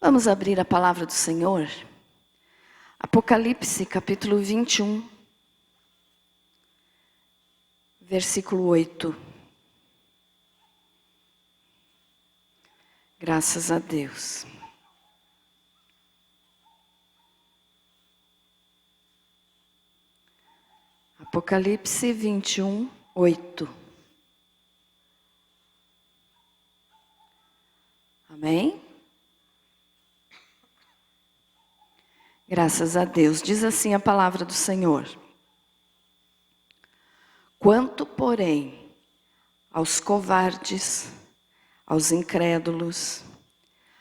Vamos abrir a palavra do Senhor. Apocalipse, capítulo 21, versículo 8. Graças a Deus. Apocalipse 21, 8. Amém? Graças a Deus. Diz assim a palavra do Senhor. Quanto, porém, aos covardes, aos incrédulos,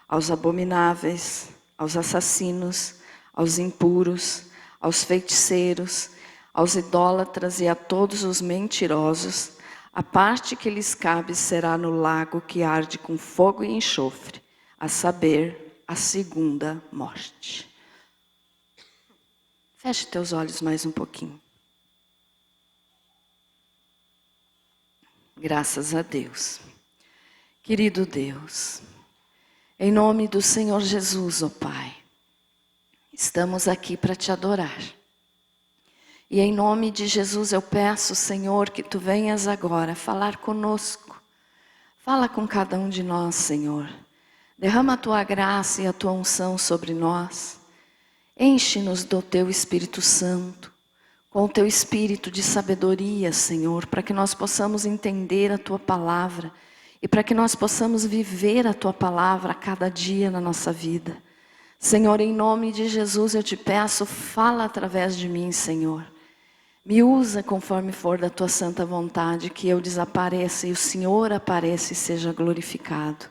aos abomináveis, aos assassinos, aos impuros, aos feiticeiros, aos idólatras e a todos os mentirosos, a parte que lhes cabe será no lago que arde com fogo e enxofre, a saber, a segunda morte. Feche teus olhos mais um pouquinho. Graças a Deus. Querido Deus, em nome do Senhor Jesus, ó Pai, estamos aqui para te adorar. E em nome de Jesus eu peço, Senhor, que tu venhas agora falar conosco. Fala com cada um de nós, Senhor. Derrama a tua graça e a tua unção sobre nós. Enche-nos do teu Espírito Santo, com o teu espírito de sabedoria, Senhor, para que nós possamos entender a tua palavra e para que nós possamos viver a tua palavra a cada dia na nossa vida. Senhor, em nome de Jesus eu te peço, fala através de mim, Senhor. Me usa conforme for da tua santa vontade, que eu desapareça e o Senhor apareça e seja glorificado.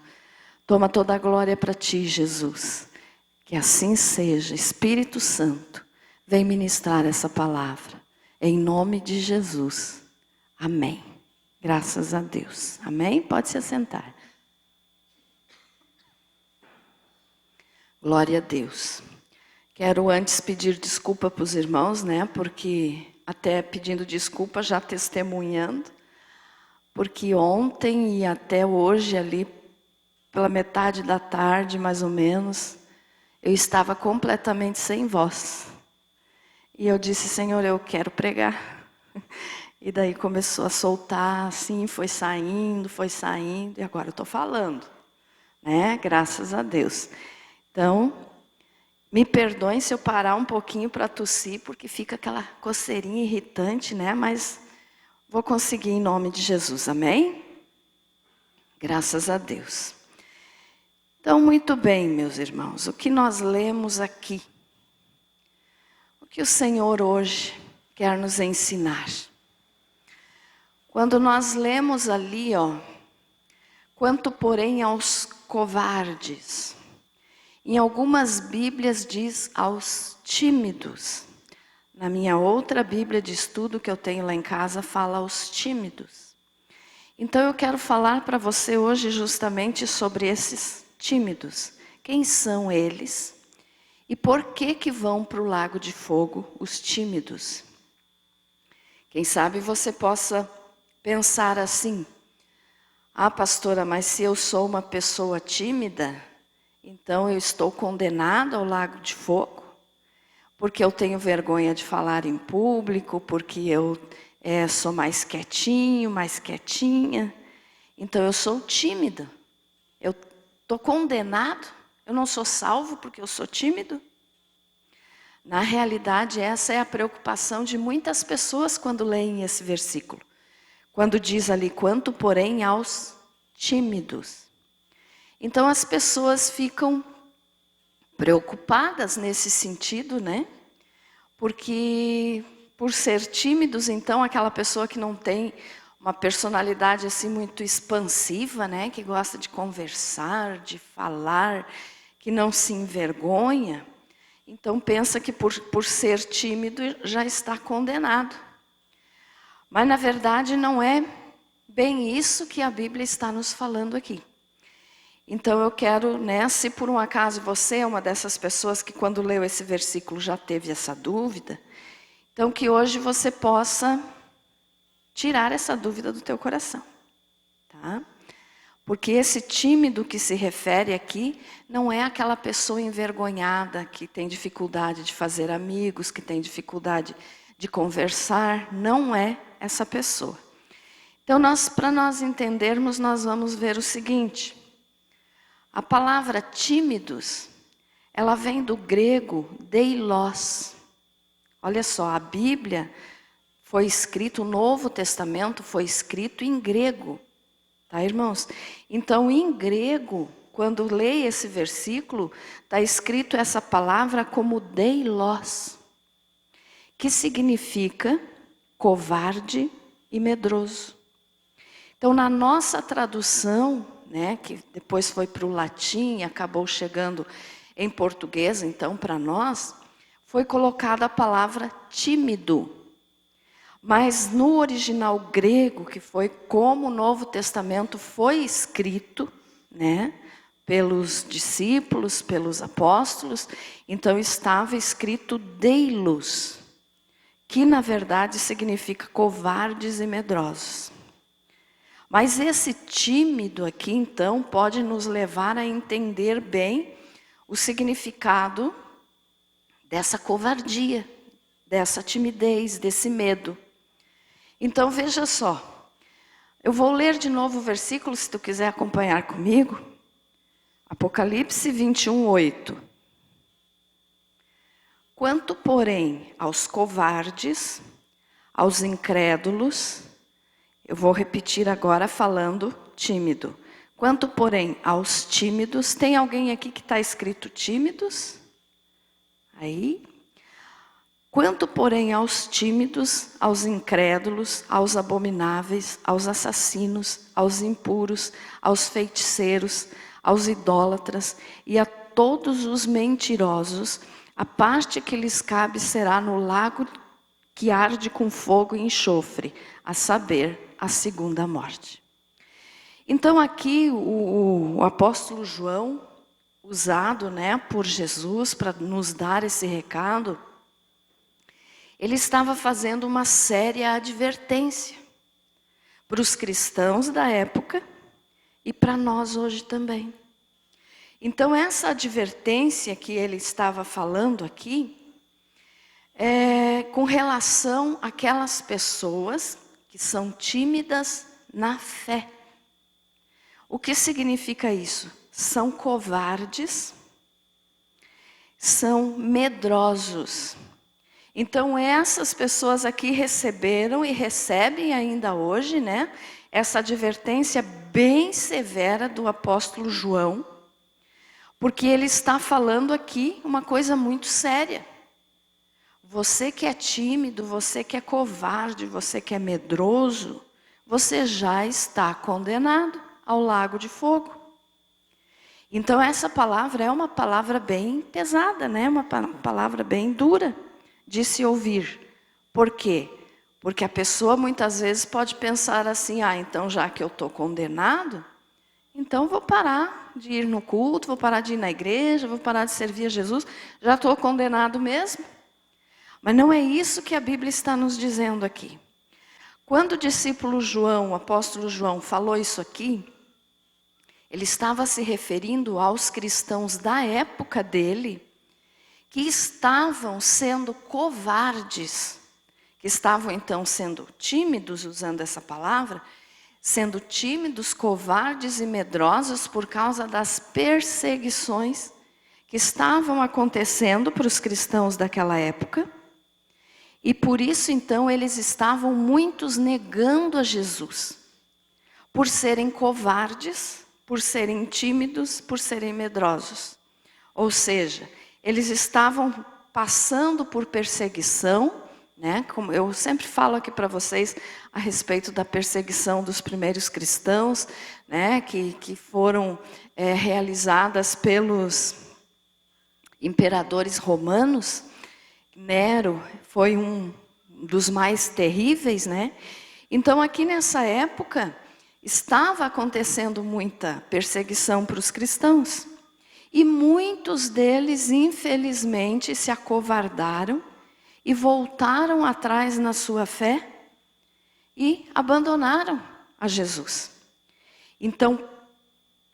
Toma toda a glória para ti, Jesus. Que assim seja. Espírito Santo, vem ministrar essa palavra. Em nome de Jesus. Amém. Graças a Deus. Amém? Pode se assentar. Glória a Deus. Quero antes pedir desculpa para os irmãos, né? Porque até pedindo desculpa, já testemunhando. Porque ontem e até hoje ali, pela metade da tarde mais ou menos, eu estava completamente sem voz. E eu disse, Senhor, eu quero pregar. E daí começou a soltar, assim, foi saindo, e agora eu estou falando. Né? Graças a Deus. Então, me perdoem se eu parar um pouquinho para tossir, porque fica aquela coceirinha irritante, né? Mas vou conseguir em nome de Jesus, amém? Graças a Deus. Então, muito bem, meus irmãos, o que nós lemos aqui, o que o Senhor hoje quer nos ensinar. Quando nós lemos ali, quanto porém aos covardes, em algumas Bíblias diz aos tímidos. Na minha outra Bíblia de estudo que eu tenho lá em casa, fala aos tímidos. Então eu quero falar para você hoje justamente sobre esses tímidos. Quem são eles? E por que vão para o lago de fogo os tímidos? Quem sabe você possa pensar assim: ah, pastora, mas se eu sou uma pessoa tímida, então eu estou condenado ao lago de fogo? Porque eu tenho vergonha de falar em público, porque eu sou mais quietinho, mais quietinha. Então eu sou tímida. Eu estou condenado, eu não sou salvo porque eu sou tímido? Na realidade, essa é a preocupação de muitas pessoas quando leem esse versículo. Quando diz ali, quanto porém aos tímidos. Então as pessoas ficam preocupadas nesse sentido, né? Porque por ser tímidos, então aquela pessoa que não tem uma personalidade assim muito expansiva, né? Que gosta de conversar, de falar, que não se envergonha. Então pensa que por ser tímido já está condenado. Mas na verdade não é bem isso que a Bíblia está nos falando aqui. Então eu quero, né, se por um acaso você é uma dessas pessoas que quando leu esse versículo já teve essa dúvida, então que hoje você possa tirar essa dúvida do teu coração. Tá? Porque esse tímido que se refere aqui não é aquela pessoa envergonhada que tem dificuldade de fazer amigos, que tem dificuldade de conversar, não é essa pessoa. Então, para nós entendermos, nós vamos ver o seguinte. A palavra tímidos, ela vem do grego deilos. Olha só, a Bíblia foi escrito, o Novo Testamento foi escrito em grego. Tá, irmãos? Então, em grego, quando leia esse versículo, está escrito essa palavra como deilos, que significa covarde e medroso. Então, na nossa tradução, né, que depois foi para o latim e acabou chegando em português, então, para nós, foi colocada a palavra tímido. Mas no original grego, que foi como o Novo Testamento foi escrito, né, pelos discípulos, pelos apóstolos, então estava escrito deilos, que na verdade significa covardes e medrosos. Mas esse tímido aqui, então, pode nos levar a entender bem o significado dessa covardia, dessa timidez, desse medo. Então, veja só. Eu vou ler de novo o versículo, se tu quiser acompanhar comigo. Apocalipse 21, 8. Quanto, porém, aos covardes, aos incrédulos, eu vou repetir agora falando tímido. Quanto, porém, aos tímidos, tem alguém aqui que está escrito tímidos? Aí. Quanto, porém, aos tímidos, aos incrédulos, aos abomináveis, aos assassinos, aos impuros, aos feiticeiros, aos idólatras e a todos os mentirosos, a parte que lhes cabe será no lago que arde com fogo e enxofre, a saber, a segunda morte. Então aqui o apóstolo João, usado, né, por Jesus para nos dar esse recado, ele estava fazendo uma séria advertência para os cristãos da época e para nós hoje também. Então essa advertência que ele estava falando aqui é com relação àquelas pessoas que são tímidas na fé. O que significa isso? São covardes, são medrosos. Então essas pessoas aqui receberam e recebem ainda hoje, né, essa advertência bem severa do apóstolo João, porque ele está falando aqui uma coisa muito séria. Você que é tímido, você que é covarde, você que é medroso, você já está condenado ao lago de fogo. Então essa palavra é uma palavra bem pesada, né? Uma palavra bem dura de se ouvir. Por quê? Porque a pessoa muitas vezes pode pensar assim, então já que eu estou condenado, então vou parar de ir no culto, vou parar de ir na igreja, vou parar de servir a Jesus, já estou condenado mesmo. Mas não é isso que a Bíblia está nos dizendo aqui. Quando o discípulo João, o apóstolo João, falou isso aqui, ele estava se referindo aos cristãos da época dele, que estavam sendo covardes, que estavam então sendo tímidos, usando essa palavra, sendo tímidos, covardes e medrosos por causa das perseguições que estavam acontecendo para os cristãos daquela época. E por isso, então, eles estavam muitos negando a Jesus, por serem covardes, por serem tímidos, por serem medrosos. Ou seja, eles estavam passando por perseguição, né? Como eu sempre falo aqui para vocês a respeito da perseguição dos primeiros cristãos, né? Que foram realizadas pelos imperadores romanos. Nero foi um dos mais terríveis, né? Então aqui nessa época estava acontecendo muita perseguição para os cristãos. E muitos deles, infelizmente, se acovardaram e voltaram atrás na sua fé e abandonaram a Jesus. Então,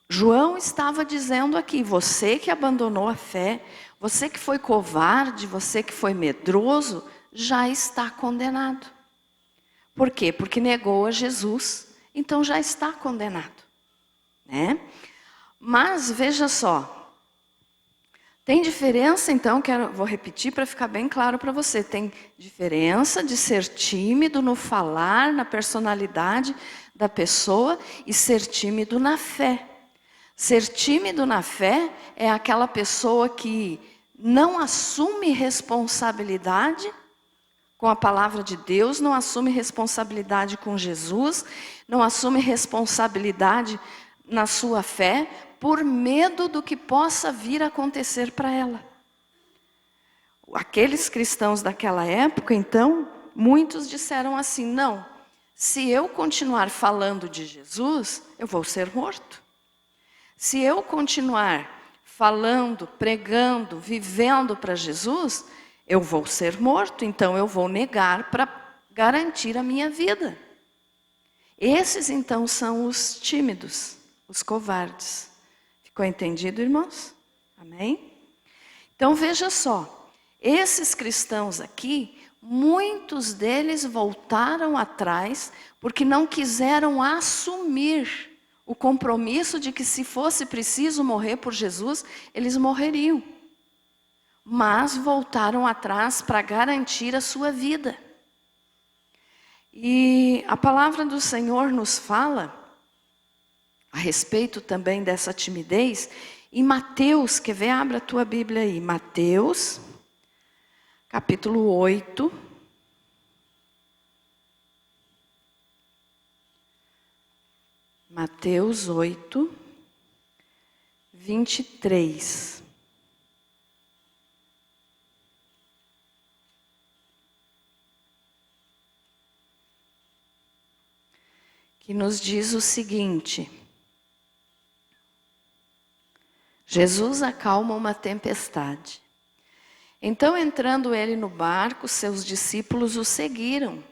João estava dizendo aqui, você que abandonou a fé, você que foi covarde, você que foi medroso, já está condenado. Por quê? Porque negou a Jesus, então já está condenado, né? Mas veja só, tem diferença então, vou repetir para ficar bem claro para você, tem diferença de ser tímido no falar, na personalidade da pessoa e ser tímido na fé. Ser tímido na fé é aquela pessoa que não assume responsabilidade com a palavra de Deus, não assume responsabilidade com Jesus, não assume responsabilidade na sua fé, por medo do que possa vir a acontecer para ela. Aqueles cristãos daquela época, então, muitos disseram assim, não, se eu continuar falando de Jesus, eu vou ser morto. Se eu continuar falando, pregando, vivendo para Jesus, eu vou ser morto, então eu vou negar para garantir a minha vida. Esses então são os tímidos, os covardes. Ficou entendido, irmãos? Amém? Então veja só, esses cristãos aqui, muitos deles voltaram atrás porque não quiseram assumir o compromisso de que se fosse preciso morrer por Jesus, eles morreriam. Mas voltaram atrás para garantir a sua vida. E a palavra do Senhor nos fala a respeito também dessa timidez em Mateus, quer ver? Abra a tua Bíblia aí, Mateus, capítulo 8. Mateus 8, 23. Que nos diz o seguinte: Jesus acalma uma tempestade. Então, entrando ele no barco, seus discípulos o seguiram.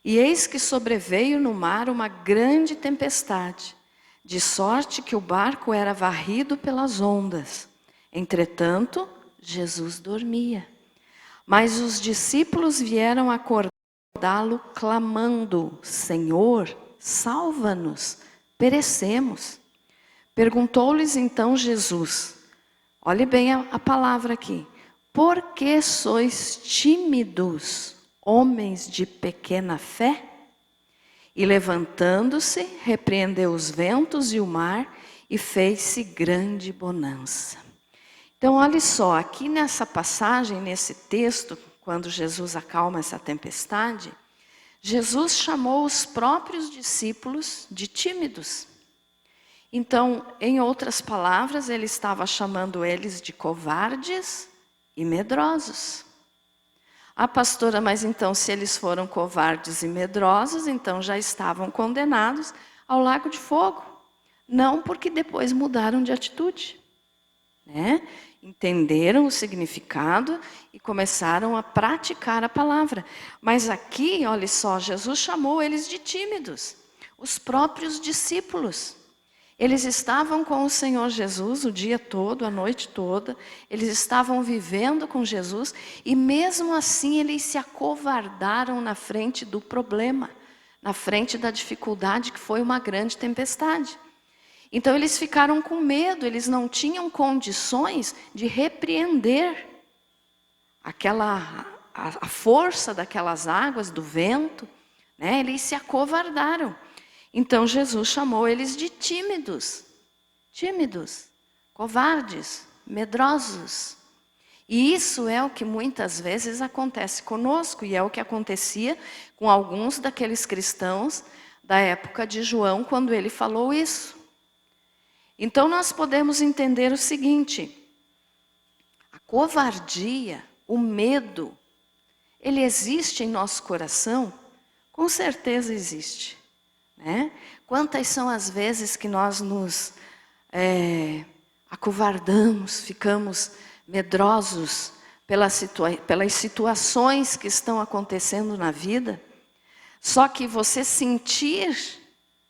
E eis que sobreveio no mar uma grande tempestade, de sorte que o barco era varrido pelas ondas. Entretanto, Jesus dormia. Mas os discípulos vieram acordá-lo, clamando: Senhor, salva-nos, perecemos. Perguntou-lhes então Jesus, olhe bem a palavra aqui, por que sois tímidos, homens de pequena fé? E levantando-se, repreendeu os ventos e o mar, e fez-se grande bonança. Então, olha só, aqui nessa passagem, nesse texto, quando Jesus acalma essa tempestade, Jesus chamou os próprios discípulos de tímidos. Então, em outras palavras, ele estava chamando eles de covardes e medrosos. Ah, pastora, mas então se eles foram covardes e medrosos, então já estavam condenados ao lago de fogo. Não, porque depois mudaram de atitude, né? Entenderam o significado e começaram a praticar a palavra. Mas aqui, olha só, Jesus chamou eles de tímidos, os próprios discípulos. Eles estavam com o Senhor Jesus o dia todo, a noite toda. Eles estavam vivendo com Jesus e mesmo assim eles se acovardaram na frente do problema, na frente da dificuldade que foi uma grande tempestade. Então eles ficaram com medo, eles não tinham condições de repreender a força daquelas águas, do vento, né? Eles se acovardaram. Então Jesus chamou eles de tímidos, covardes, medrosos. E isso é o que muitas vezes acontece conosco, e é o que acontecia com alguns daqueles cristãos da época de João, quando ele falou isso. Então nós podemos entender o seguinte: a covardia, o medo, ele existe em nosso coração? Com certeza existe. Né? Quantas são as vezes que nós nos acovardamos, ficamos medrosos pelas situações que estão acontecendo na vida? Só que você sentir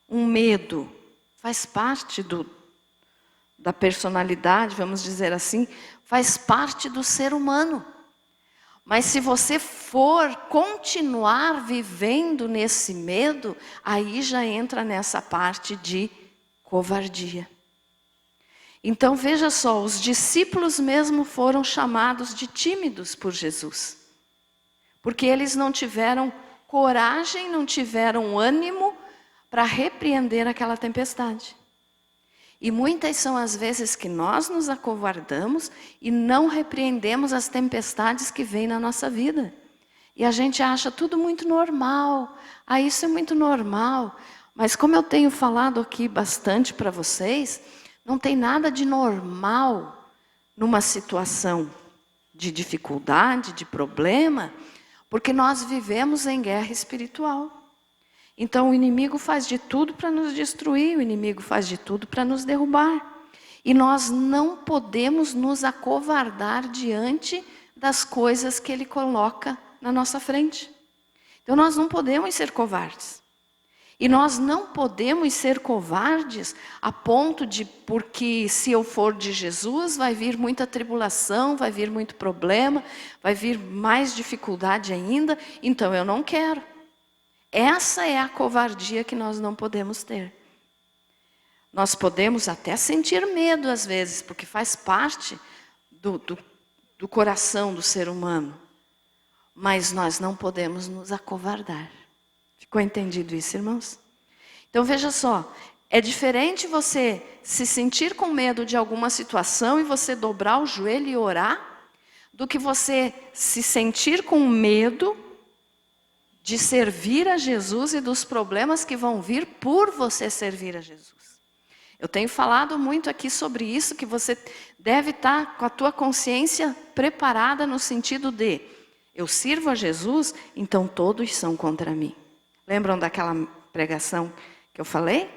um medo faz parte da personalidade, vamos dizer assim, faz parte do ser humano. Mas se você for continuar vivendo nesse medo, aí já entra nessa parte de covardia. Então veja só, os discípulos mesmo foram chamados de tímidos por Jesus. Porque eles não tiveram coragem, não tiveram ânimo para repreender aquela tempestade. E muitas são as vezes que nós nos acovardamos e não repreendemos as tempestades que vêm na nossa vida. E a gente acha tudo muito normal. Ah, isso é muito normal. Mas como eu tenho falado aqui bastante para vocês, não tem nada de normal numa situação de dificuldade, de problema, porque nós vivemos em guerra espiritual. Então o inimigo faz de tudo para nos destruir, o inimigo faz de tudo para nos derrubar. E nós não podemos nos acovardar diante das coisas que ele coloca na nossa frente. Então nós não podemos ser covardes. E nós não podemos ser covardes a ponto de, porque se eu for de Jesus, vai vir muita tribulação, vai vir muito problema, vai vir mais dificuldade ainda, então eu não quero. Essa é a covardia que nós não podemos ter. Nós podemos até sentir medo às vezes, porque faz parte do coração do ser humano. Mas nós não podemos nos acovardar. Ficou entendido isso, irmãos? Então veja só, é diferente você se sentir com medo de alguma situação e você dobrar o joelho e orar, do que você se sentir com medo de servir a Jesus e dos problemas que vão vir por você servir a Jesus. Eu tenho falado muito aqui sobre isso, que você deve estar com a tua consciência preparada no sentido de, eu sirvo a Jesus, então todos são contra mim. Lembram daquela pregação que eu falei?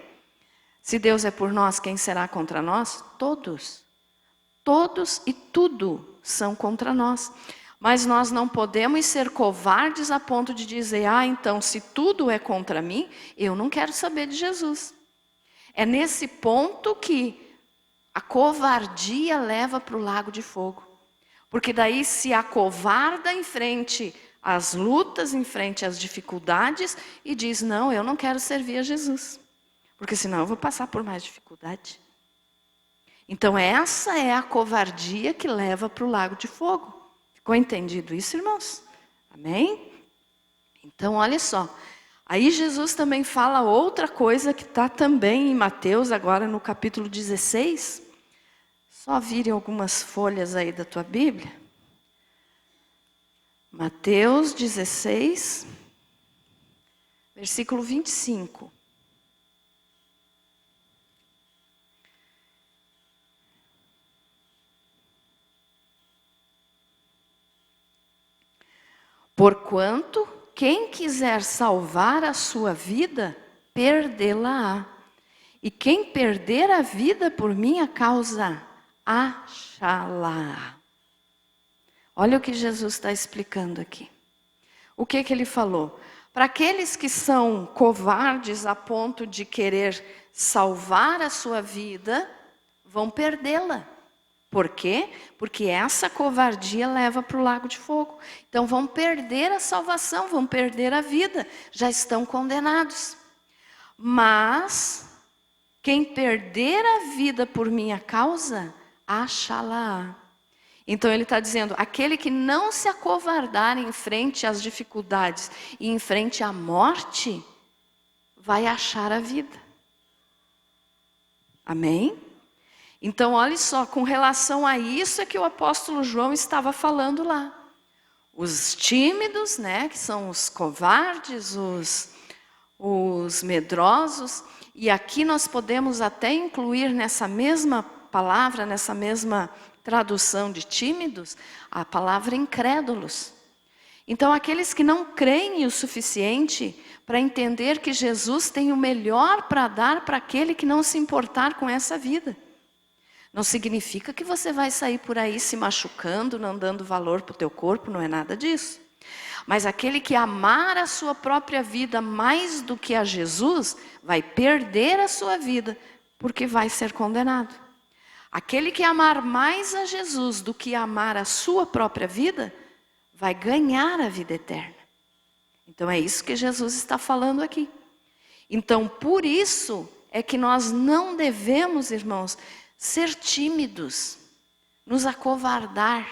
Se Deus é por nós, quem será contra nós? Todos. Todos e tudo são contra nós. Mas nós não podemos ser covardes a ponto de dizer, então se tudo é contra mim, eu não quero saber de Jesus. É nesse ponto que a covardia leva para o lago de fogo. Porque daí se acovarda em frente às lutas, em frente às dificuldades e diz, não, eu não quero servir a Jesus. Porque senão eu vou passar por mais dificuldade. Então essa é a covardia que leva para o lago de fogo. Ficou entendido isso, irmãos? Amém? Então, olha só. Aí Jesus também fala outra coisa que está também em Mateus, agora no capítulo 16. Só virem algumas folhas aí da tua Bíblia. Mateus 16, versículo 25. Porquanto, quem quiser salvar a sua vida, perdê-la-á. E quem perder a vida por minha causa, achá-la. Olha o que Jesus está explicando aqui. O que ele falou? Para aqueles que são covardes a ponto de querer salvar a sua vida, vão perdê-la. Por quê? Porque essa covardia leva para o lago de fogo. Então vão perder a salvação, vão perder a vida. Já estão condenados. Mas quem perder a vida por minha causa, achá-la. Então ele está dizendo, aquele que não se acovardar em frente às dificuldades e em frente à morte, vai achar a vida. Amém? Então, olha só, com relação a isso é que o apóstolo João estava falando lá. Os tímidos, né, que são os covardes, os medrosos. E aqui nós podemos até incluir nessa mesma palavra, nessa mesma tradução de tímidos, a palavra incrédulos. Então, aqueles que não creem o suficiente para entender que Jesus tem o melhor para dar para aquele que não se importar com essa vida. Não significa que você vai sair por aí se machucando, não dando valor para o teu corpo, não é nada disso. Mas aquele que amar a sua própria vida mais do que a Jesus, vai perder a sua vida, porque vai ser condenado. Aquele que amar mais a Jesus do que amar a sua própria vida, vai ganhar a vida eterna. Então é isso que Jesus está falando aqui. Então por isso é que nós não devemos, irmãos, ser tímidos, nos acovardar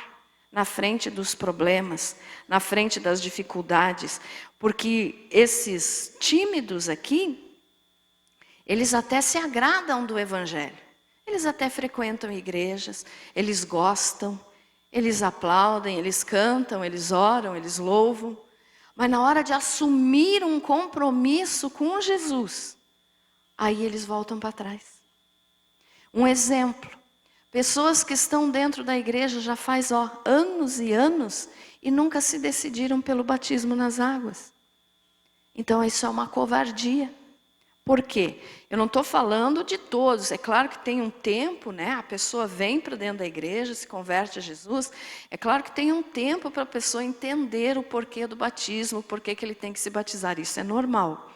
na frente dos problemas, na frente das dificuldades, porque esses tímidos aqui, eles até se agradam do Evangelho, eles até frequentam igrejas, eles gostam, eles aplaudem, eles cantam, eles oram, eles louvam, mas na hora de assumir um compromisso com Jesus, aí eles voltam para trás. Um exemplo, pessoas que estão dentro da igreja já faz anos e anos e nunca se decidiram pelo batismo nas águas. Então isso é uma covardia. Por quê? Eu não estou falando de todos, é claro que tem um tempo, né? A pessoa vem para dentro da igreja, se converte a Jesus, é claro que tem um tempo para a pessoa entender o porquê do batismo, o porquê que ele tem que se batizar, isso é normal.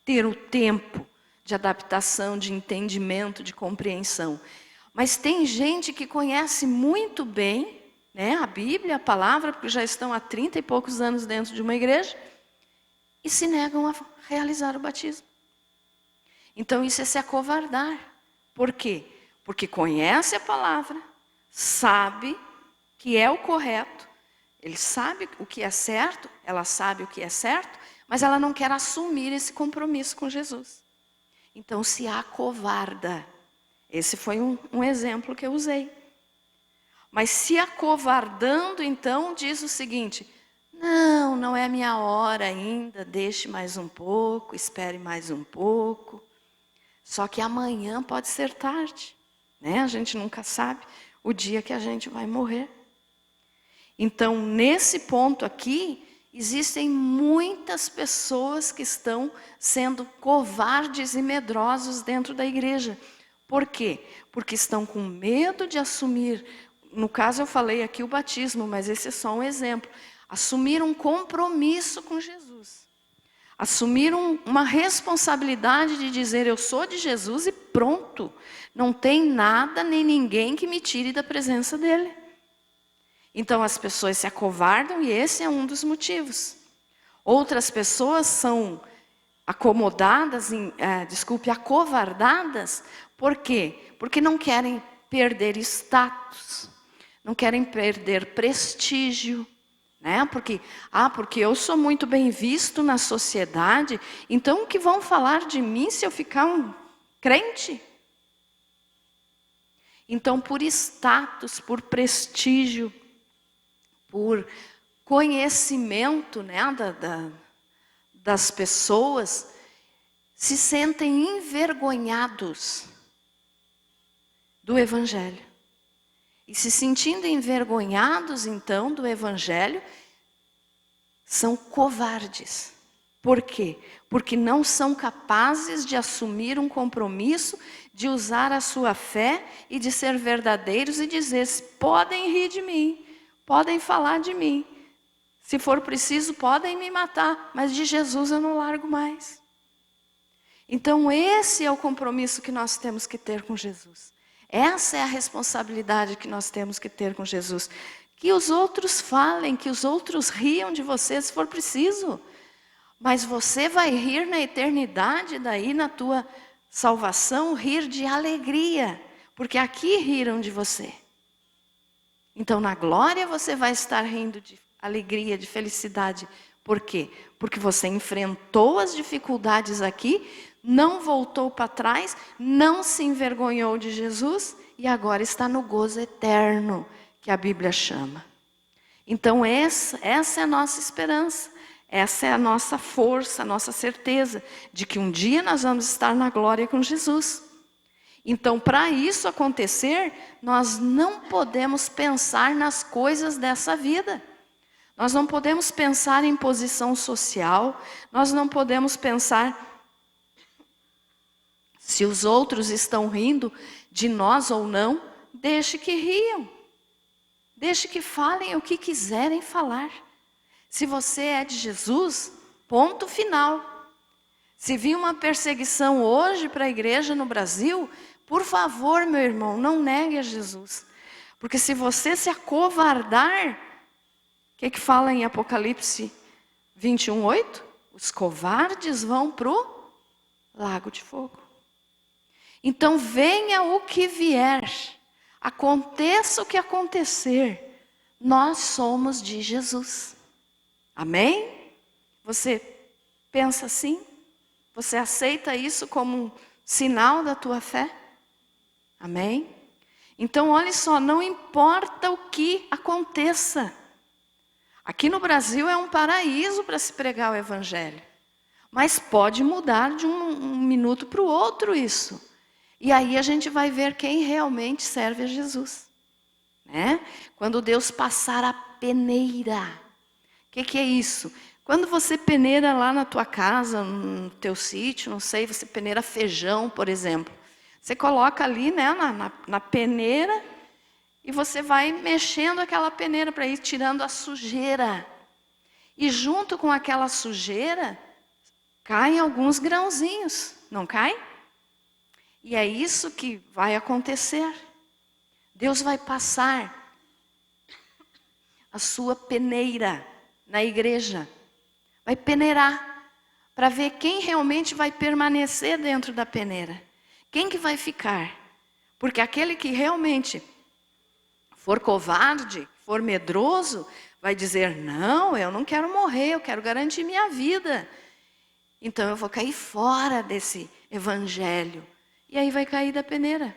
Ter o tempo de adaptação, de entendimento, de compreensão. Mas tem gente que conhece muito bem, né, a Bíblia, a palavra, porque já estão há 30 e poucos anos dentro de uma igreja, e se negam a realizar o batismo. Então isso é se acovardar. Por quê? Porque conhece a palavra, sabe que é o correto, ele sabe o que é certo, ela sabe o que é certo, mas ela não quer assumir esse compromisso com Jesus. Então se acovarda. Esse foi um exemplo que eu usei. Mas se acovardando, então, diz o seguinte: não é minha hora ainda, deixe mais um pouco, espere mais um pouco. Só que amanhã pode ser tarde, né? A gente nunca sabe o dia que a gente vai morrer. Então, nesse ponto aqui, existem muitas pessoas que estão sendo covardes e medrosos dentro da igreja. Por quê? Porque estão com medo de assumir, no caso eu falei aqui o batismo, mas esse é só um exemplo. Assumir um compromisso com Jesus. Assumir uma responsabilidade de dizer eu sou de Jesus e pronto. Não tem nada nem ninguém que me tire da presença dele. Então as pessoas se acovardam e esse é um dos motivos. Outras pessoas são acomodadas, acovardadas. Por quê? Porque não querem perder status, não querem perder prestígio, né? Porque eu sou muito bem visto na sociedade, então o que vão falar de mim se eu ficar um crente? Então, por status, por prestígio, por conhecimento, né, das pessoas, se sentem envergonhados do Evangelho. E se sentindo envergonhados, então, do Evangelho, são covardes. Por quê? Porque não são capazes de assumir um compromisso, de usar a sua fé e de ser verdadeiros e dizer: podem rir de mim, podem falar de mim, se for preciso podem me matar, mas de Jesus eu não largo mais. Então esse é o compromisso que nós temos que ter com Jesus. Essa é a responsabilidade que nós temos que ter com Jesus. Que os outros falem, que os outros riam de você se for preciso. Mas você vai rir na eternidade, daí na tua salvação, rir de alegria. Porque aqui riram de você. Então na glória você vai estar rindo de alegria, de felicidade. Por quê? Porque você enfrentou as dificuldades aqui, não voltou para trás, não se envergonhou de Jesus e agora está no gozo eterno, que a Bíblia chama. Então essa é a nossa esperança, essa é a nossa força, a nossa certeza de que um dia nós vamos estar na glória com Jesus. Então, para isso acontecer, nós não podemos pensar nas coisas dessa vida. Nós não podemos pensar em posição social, nós não podemos pensar se os outros estão rindo de nós ou não. Deixe que riam, deixe que falem o que quiserem falar. Se você é de Jesus, ponto final. Se vir uma perseguição hoje para a igreja no Brasil, Por favor, meu irmão, não negue a Jesus. Porque se você se acovardar, o que fala em Apocalipse 21:8? Os covardes vão para o lago de fogo. Então venha o que vier, aconteça o que acontecer, nós somos de Jesus. Amém? Você pensa assim? Você aceita isso como um sinal da tua fé? Amém? Então olha só, não importa o que aconteça. Aqui no Brasil é um paraíso para se pregar o evangelho. Mas pode mudar de um minuto para o outro isso. E aí a gente vai ver quem realmente serve a Jesus. Né? Quando Deus passar a peneira. O que é isso? Quando você peneira lá na tua casa, no teu sítio, não sei, você peneira feijão, por exemplo. Você coloca ali, né, na peneira e você vai mexendo aquela peneira para ir tirando a sujeira. E junto com aquela sujeira, caem alguns grãozinhos, não cai? E é isso que vai acontecer. Deus vai passar a sua peneira na igreja. Vai peneirar para ver quem realmente vai permanecer dentro da peneira. Quem que vai ficar? Porque aquele que realmente for covarde, for medroso, vai dizer, não, eu não quero morrer, eu quero garantir minha vida. Então eu vou cair fora desse evangelho. E aí vai cair da peneira.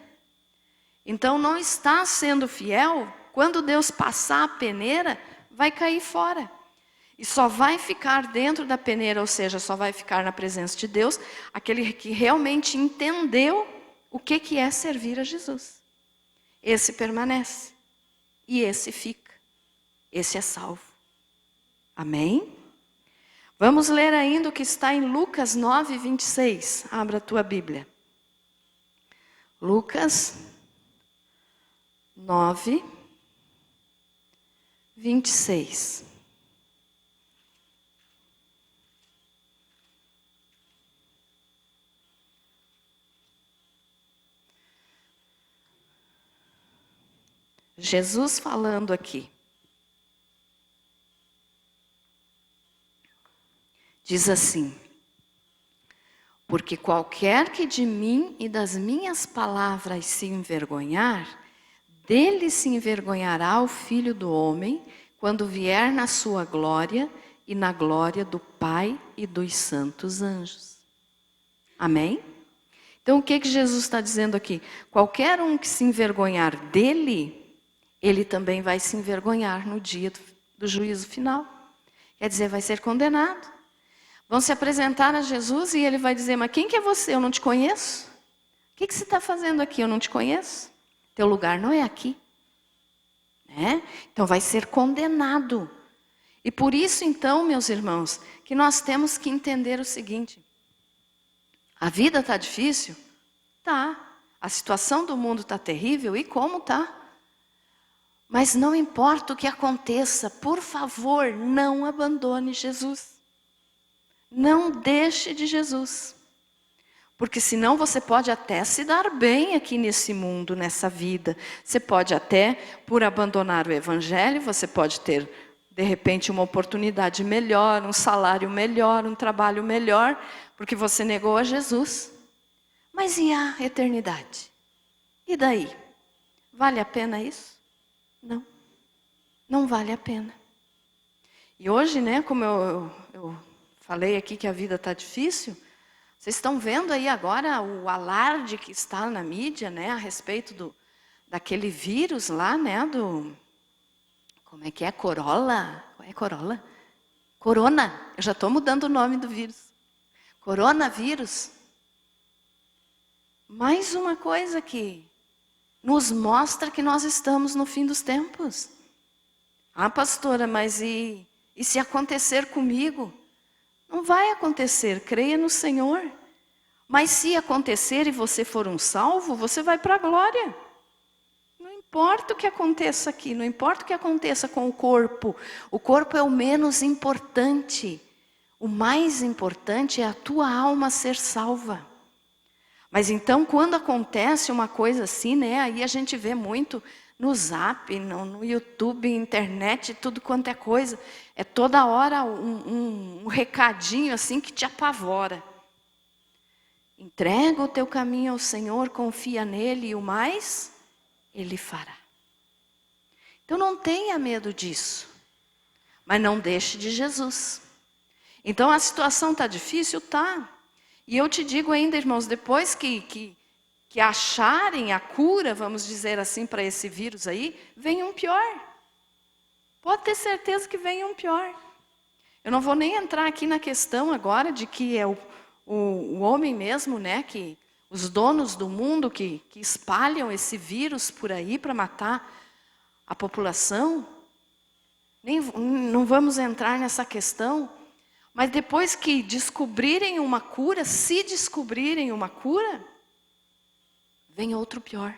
Então não está sendo fiel, quando Deus passar a peneira, vai cair fora. E só vai ficar dentro da peneira, ou seja, só vai ficar na presença de Deus, aquele que realmente entendeu o que é servir a Jesus. Esse permanece. E esse fica. Esse é salvo. Amém? Vamos ler ainda o que está em Lucas 9:26. Abra a tua Bíblia. Lucas 9:26. Jesus falando aqui. Diz assim: porque qualquer que de mim e das minhas palavras se envergonhar, dele se envergonhará o Filho do Homem, quando vier na sua glória e na glória do Pai e dos santos anjos. Amém? Então o que Jesus está dizendo aqui? Qualquer um que se envergonhar dele, ele também vai se envergonhar no dia do juízo final. Quer dizer, vai ser condenado. Vão se apresentar a Jesus e ele vai dizer, mas quem que é você? Eu não te conheço. O que você está fazendo aqui? Eu não te conheço. Teu lugar não é aqui. Né? Então vai ser condenado. E por isso então, meus irmãos, que nós temos que entender o seguinte. A vida está difícil? Tá. A situação do mundo está terrível? E como está? Mas não importa o que aconteça, por favor, não abandone Jesus. Não deixe de Jesus. Porque senão você pode até se dar bem aqui nesse mundo, nessa vida. Você pode até, por abandonar o evangelho, você pode ter, de repente, uma oportunidade melhor, um salário melhor, um trabalho melhor, porque você negou a Jesus. Mas e a eternidade? E daí? Vale a pena isso? Não, não vale a pena. E hoje, né, como eu falei aqui que a vida está difícil, vocês estão vendo aí agora o alarde que está na mídia, né, a respeito daquele vírus lá, né, como é que é? Corolla? Qual é Corolla? Corona. Eu já estou mudando o nome do vírus. Coronavírus. Mais uma coisa que nos mostra que nós estamos no fim dos tempos. Ah, pastora, mas e se acontecer comigo? Não vai acontecer, creia no Senhor. Mas se acontecer e você for um salvo, você vai para a glória. Não importa o que aconteça aqui, não importa o que aconteça com o corpo. O corpo é o menos importante. O mais importante é a tua alma ser salva. Mas então, quando acontece uma coisa assim, né, aí a gente vê muito no Zap, no YouTube, internet, tudo quanto é coisa. É toda hora um recadinho assim que te apavora. Entrega o teu caminho ao Senhor, confia nele e o mais Ele fará. Então não tenha medo disso, mas não deixe de Jesus. Então a situação está difícil? Tá. E eu te digo ainda, irmãos, depois que acharem a cura, vamos dizer assim, para esse vírus aí, vem um pior. Pode ter certeza que vem um pior. Eu não vou nem entrar aqui na questão agora de que é o homem mesmo, né, que os donos do mundo que espalham esse vírus por aí para matar a população. Não vamos entrar nessa questão. Mas depois que descobrirem uma cura, se descobrirem uma cura, vem outro pior.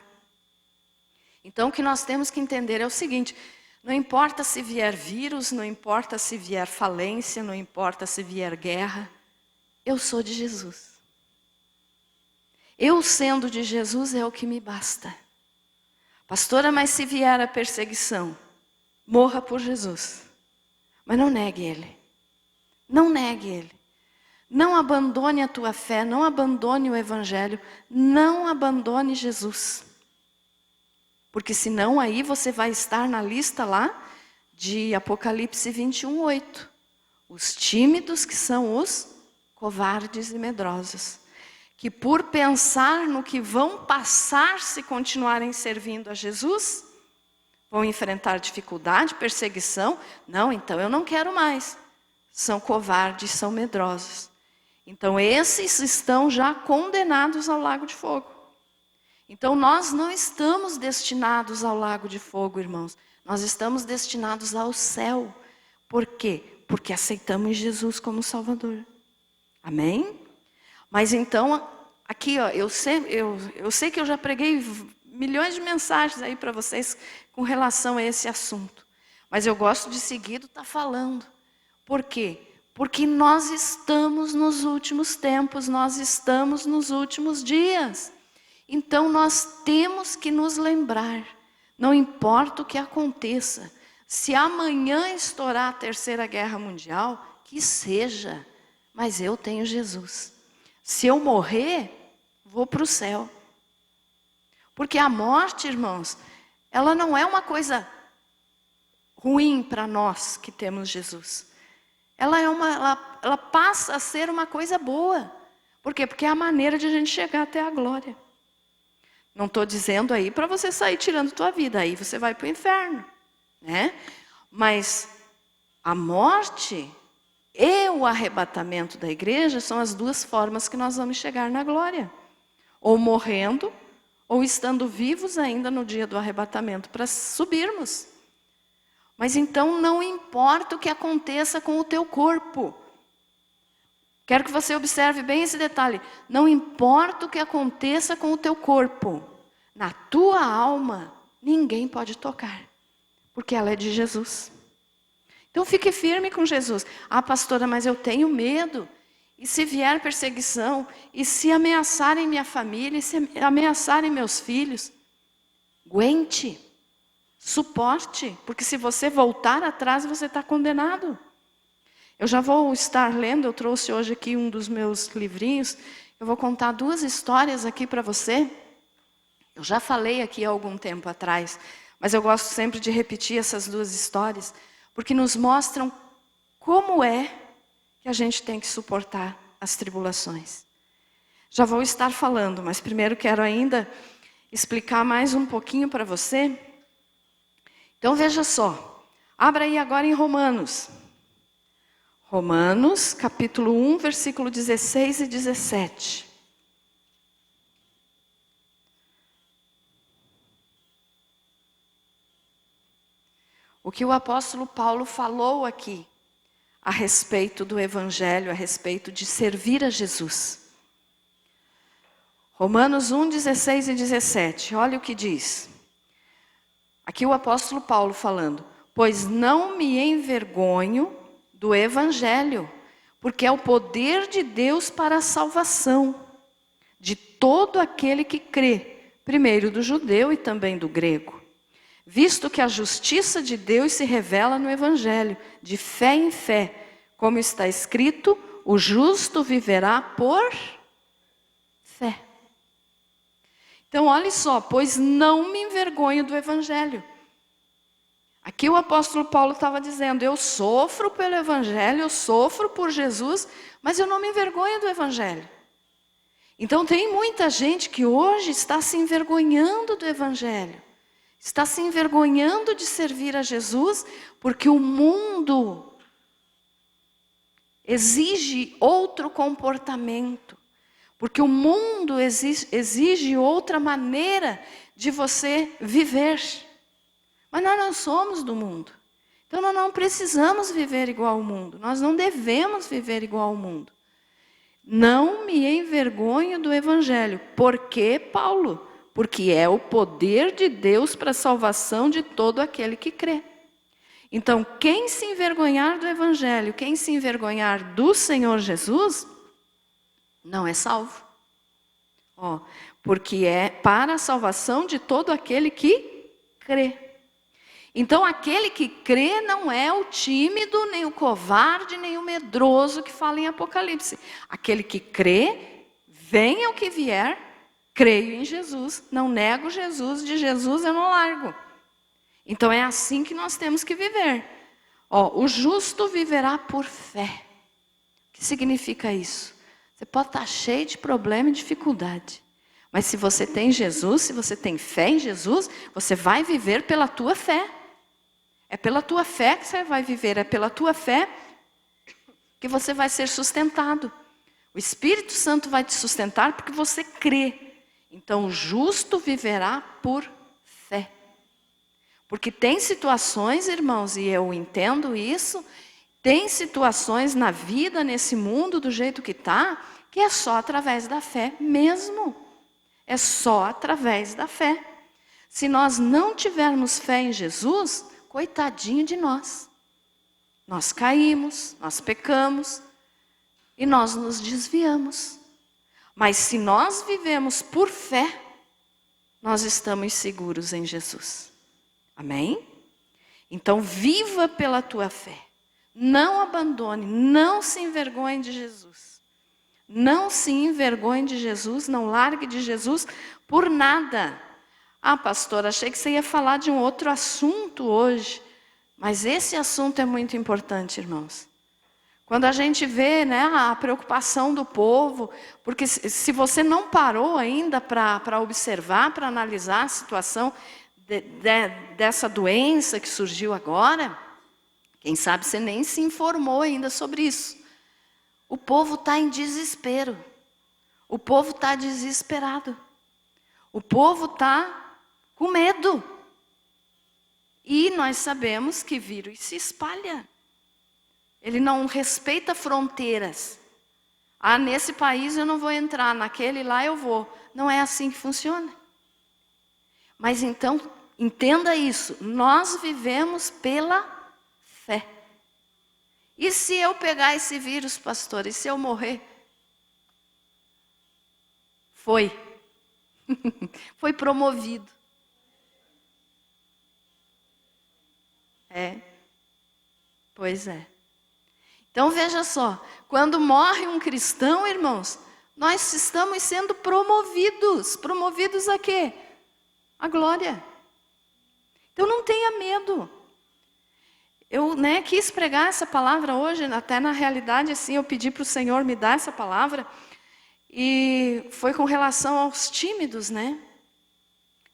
Então o que nós temos que entender é o seguinte: não importa se vier vírus, não importa se vier falência, não importa se vier guerra, eu sou de Jesus. Eu sendo de Jesus é o que me basta. Pastora, mas se vier a perseguição, morra por Jesus. Mas não negue Ele. Não negue Ele. Não abandone a tua fé, não abandone o Evangelho, não abandone Jesus. Porque senão aí você vai estar na lista lá de Apocalipse 21:8. Os tímidos que são os covardes e medrosos, que por pensar no que vão passar se continuarem servindo a Jesus, vão enfrentar dificuldade, perseguição. Não, então eu não quero mais. São covardes, são medrosos. Então esses estão já condenados ao lago de fogo. Então nós não estamos destinados ao lago de fogo, irmãos. Nós estamos destinados ao céu. Por quê? Porque aceitamos Jesus como Salvador. Amém? Mas então, aqui, ó, eu sei que eu já preguei milhões de mensagens aí para vocês com relação a esse assunto. Mas eu gosto de seguido estar falando. Por quê? Porque nós estamos nos últimos tempos, nós estamos nos últimos dias. Então nós temos que nos lembrar, não importa o que aconteça, se amanhã estourar a Terceira Guerra Mundial, que seja, mas eu tenho Jesus. Se eu morrer, vou para o céu. Porque a morte, irmãos, ela não é uma coisa ruim para nós que temos Jesus. Ela passa a ser uma coisa boa. Por quê? Porque é a maneira de a gente chegar até a glória. Não estou dizendo aí para você sair tirando tua vida, aí você vai para o inferno, né? Mas a morte e o arrebatamento da igreja são as duas formas que nós vamos chegar na glória. Ou morrendo, ou estando vivos ainda no dia do arrebatamento para subirmos. Mas então não importa o que aconteça com o teu corpo. Quero que você observe bem esse detalhe. Não importa o que aconteça com o teu corpo. Na tua alma, ninguém pode tocar. Porque ela é de Jesus. Então fique firme com Jesus. Ah, pastora, mas eu tenho medo. E se vier perseguição? E se ameaçarem minha família? E se ameaçarem meus filhos? Aguente. Suporte. Porque se você voltar atrás, você está condenado. Eu já vou estar lendo, eu trouxe hoje aqui um dos meus livrinhos. Eu vou contar 2 histórias aqui para você. Eu já falei aqui há algum tempo atrás, mas eu gosto sempre de repetir essas 2 histórias, porque nos mostram como é que a gente tem que suportar as tribulações. Já vou estar falando, mas primeiro quero ainda explicar mais um pouquinho para você. Então veja só, abra aí agora em Romanos. Romanos, capítulo 1, versículo 16 e 17. O que o apóstolo Paulo falou aqui a respeito do Evangelho, a respeito de servir a Jesus. Romanos 1, 16 e 17, olha o que diz. Aqui o apóstolo Paulo falando: pois não me envergonho do Evangelho, porque é o poder de Deus para a salvação de todo aquele que crê, primeiro do judeu e também do grego. Visto que a justiça de Deus se revela no Evangelho, de fé em fé, como está escrito, o justo viverá por fé. Então, olha só, pois não me envergonho do Evangelho. Aqui o apóstolo Paulo estava dizendo, eu sofro pelo Evangelho, eu sofro por Jesus, mas eu não me envergonho do Evangelho. Então tem muita gente que hoje está se envergonhando do Evangelho. Está se envergonhando de servir a Jesus, porque o mundo exige outro comportamento. Porque o mundo exige outra maneira de você viver. Mas nós não somos do mundo. Então nós não precisamos viver igual ao mundo. Nós não devemos viver igual ao mundo. Não me envergonho do Evangelho. Por quê, Paulo? Porque é o poder de Deus para a salvação de todo aquele que crê. Então, quem se envergonhar do Evangelho, quem se envergonhar do Senhor Jesus, não é salvo. Porque é para a salvação de todo aquele que crê. Então, aquele que crê não é o tímido, nem o covarde, nem o medroso que fala em Apocalipse. Aquele que crê, venha o que vier, creio em Jesus, não nego Jesus, de Jesus eu não largo. Então, é assim que nós temos que viver. O justo viverá por fé. O que significa isso? Você pode estar cheio de problema e dificuldade. Mas se você tem Jesus, se você tem fé em Jesus, você vai viver pela tua fé. É pela tua fé que você vai viver, é pela tua fé que você vai ser sustentado. O Espírito Santo vai te sustentar porque você crê. Então o justo viverá por fé. Porque tem situações, irmãos, e eu entendo isso, tem situações na vida, nesse mundo, do jeito que está, que é só através da fé mesmo. É só através da fé. Se nós não tivermos fé em Jesus, coitadinho de nós. Nós caímos, nós pecamos e nós nos desviamos. Mas se nós vivemos por fé, nós estamos seguros em Jesus. Amém? Então viva pela tua fé. Não abandone, não se envergonhe de Jesus. Não se envergonhe de Jesus, não largue de Jesus por nada. Pastor, achei que você ia falar de um outro assunto hoje. Mas esse assunto é muito importante, irmãos. Quando a gente vê, né, a preocupação do povo, porque se você não parou ainda para observar, para analisar a situação dessa doença que surgiu agora, quem sabe você nem se informou ainda sobre isso. O povo está em desespero. O povo está desesperado. O povo está com medo. E nós sabemos que vírus se espalha. Ele não respeita fronteiras. Nesse país eu não vou entrar, naquele lá eu vou. Não é assim que funciona. Mas então, entenda isso. Nós vivemos pela fé. E se eu pegar esse vírus, pastor, e se eu morrer? Foi. Foi promovido. Pois é. Então veja só, quando morre um cristão, irmãos, nós estamos sendo promovidos. Promovidos a quê? A glória. Então não tenha medo. Eu quis pregar essa palavra hoje, até na realidade assim, eu pedi para o Senhor me dar essa palavra, e foi com relação aos tímidos,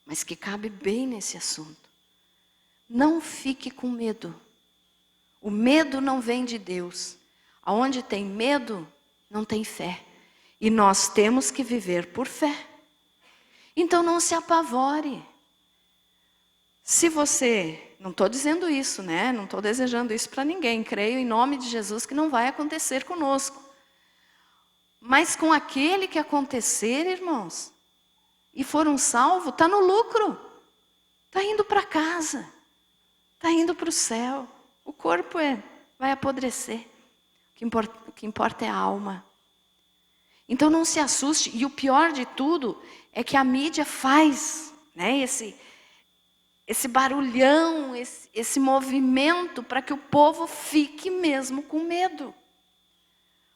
mas que cabe bem nesse assunto. Não fique com medo. O medo não vem de Deus. Aonde tem medo, não tem fé. E nós temos que viver por fé. Então não se apavore. Se você, não estou dizendo isso, não estou desejando isso para ninguém. Creio em nome de Jesus que não vai acontecer conosco. Mas com aquele que acontecer, irmãos, e for um salvo, está no lucro. Está indo para casa. Está indo para o céu. O corpo vai apodrecer. O que importa é a alma. Então não se assuste. E o pior de tudo é que a mídia faz, né, esse barulhão, esse movimento para que o povo fique mesmo com medo.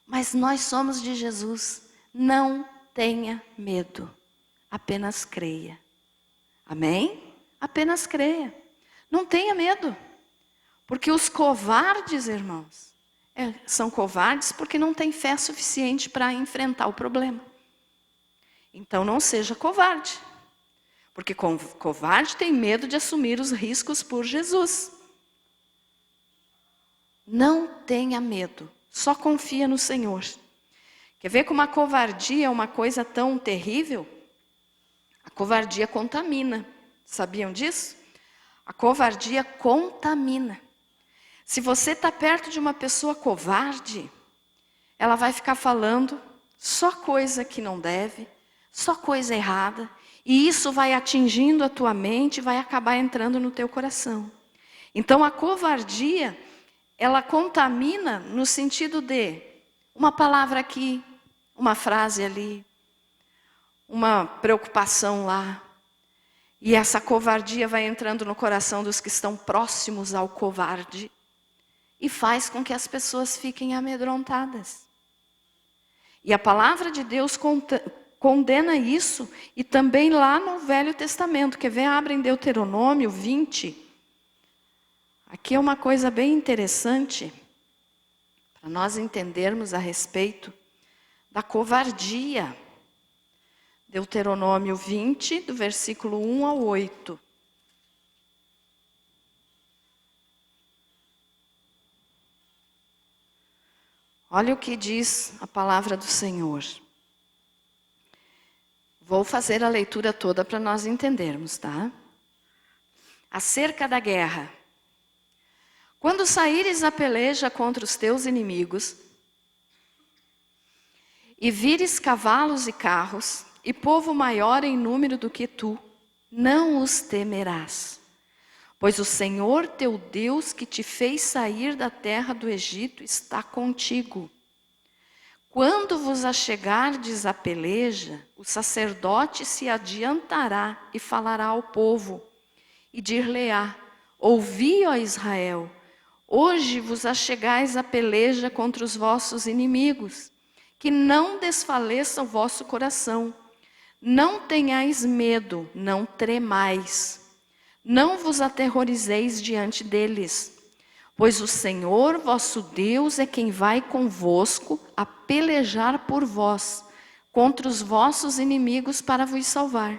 Mas nós somos de Jesus. Não tenha medo. Apenas creia. Amém? Apenas creia. Não tenha medo. Porque os covardes, irmãos, são covardes porque não têm fé suficiente para enfrentar o problema. Então não seja covarde. Porque covarde tem medo de assumir os riscos por Jesus. Não tenha medo. Só confia no Senhor. Quer ver como a covardia é uma coisa tão terrível? A covardia contamina. Sabiam disso? A covardia contamina. Se você está perto de uma pessoa covarde, ela vai ficar falando só coisa que não deve, só coisa errada, e isso vai atingindo a tua mente, vai acabar entrando no teu coração. Então a covardia, ela contamina no sentido de uma palavra aqui, uma frase ali, uma preocupação lá. E essa covardia vai entrando no coração dos que estão próximos ao covarde e faz com que as pessoas fiquem amedrontadas. E a palavra de Deus condena isso, e também lá no Velho Testamento. Quer ver? Abre em Deuteronômio 20. Aqui é uma coisa bem interessante, para nós entendermos a respeito da covardia. Deuteronômio 20, do versículo 1 ao 8. Olha o que diz a palavra do Senhor. Vou fazer a leitura toda para nós entendermos, tá? Acerca da guerra. Quando saíres a peleja contra os teus inimigos, e vires cavalos e carros, e povo maior em número do que tu, não os temerás. Pois o Senhor teu Deus que te fez sair da terra do Egito está contigo. Quando vos achegardes à peleja, o sacerdote se adiantará e falará ao povo, e dir-lhe-á: ouvi, ó Israel, hoje vos achegais à peleja contra os vossos inimigos, que não desfaleça o vosso coração. Não tenhais medo, não tremais. Não vos aterrorizeis diante deles, pois o Senhor vosso Deus é quem vai convosco a pelejar por vós, contra os vossos inimigos para vos salvar.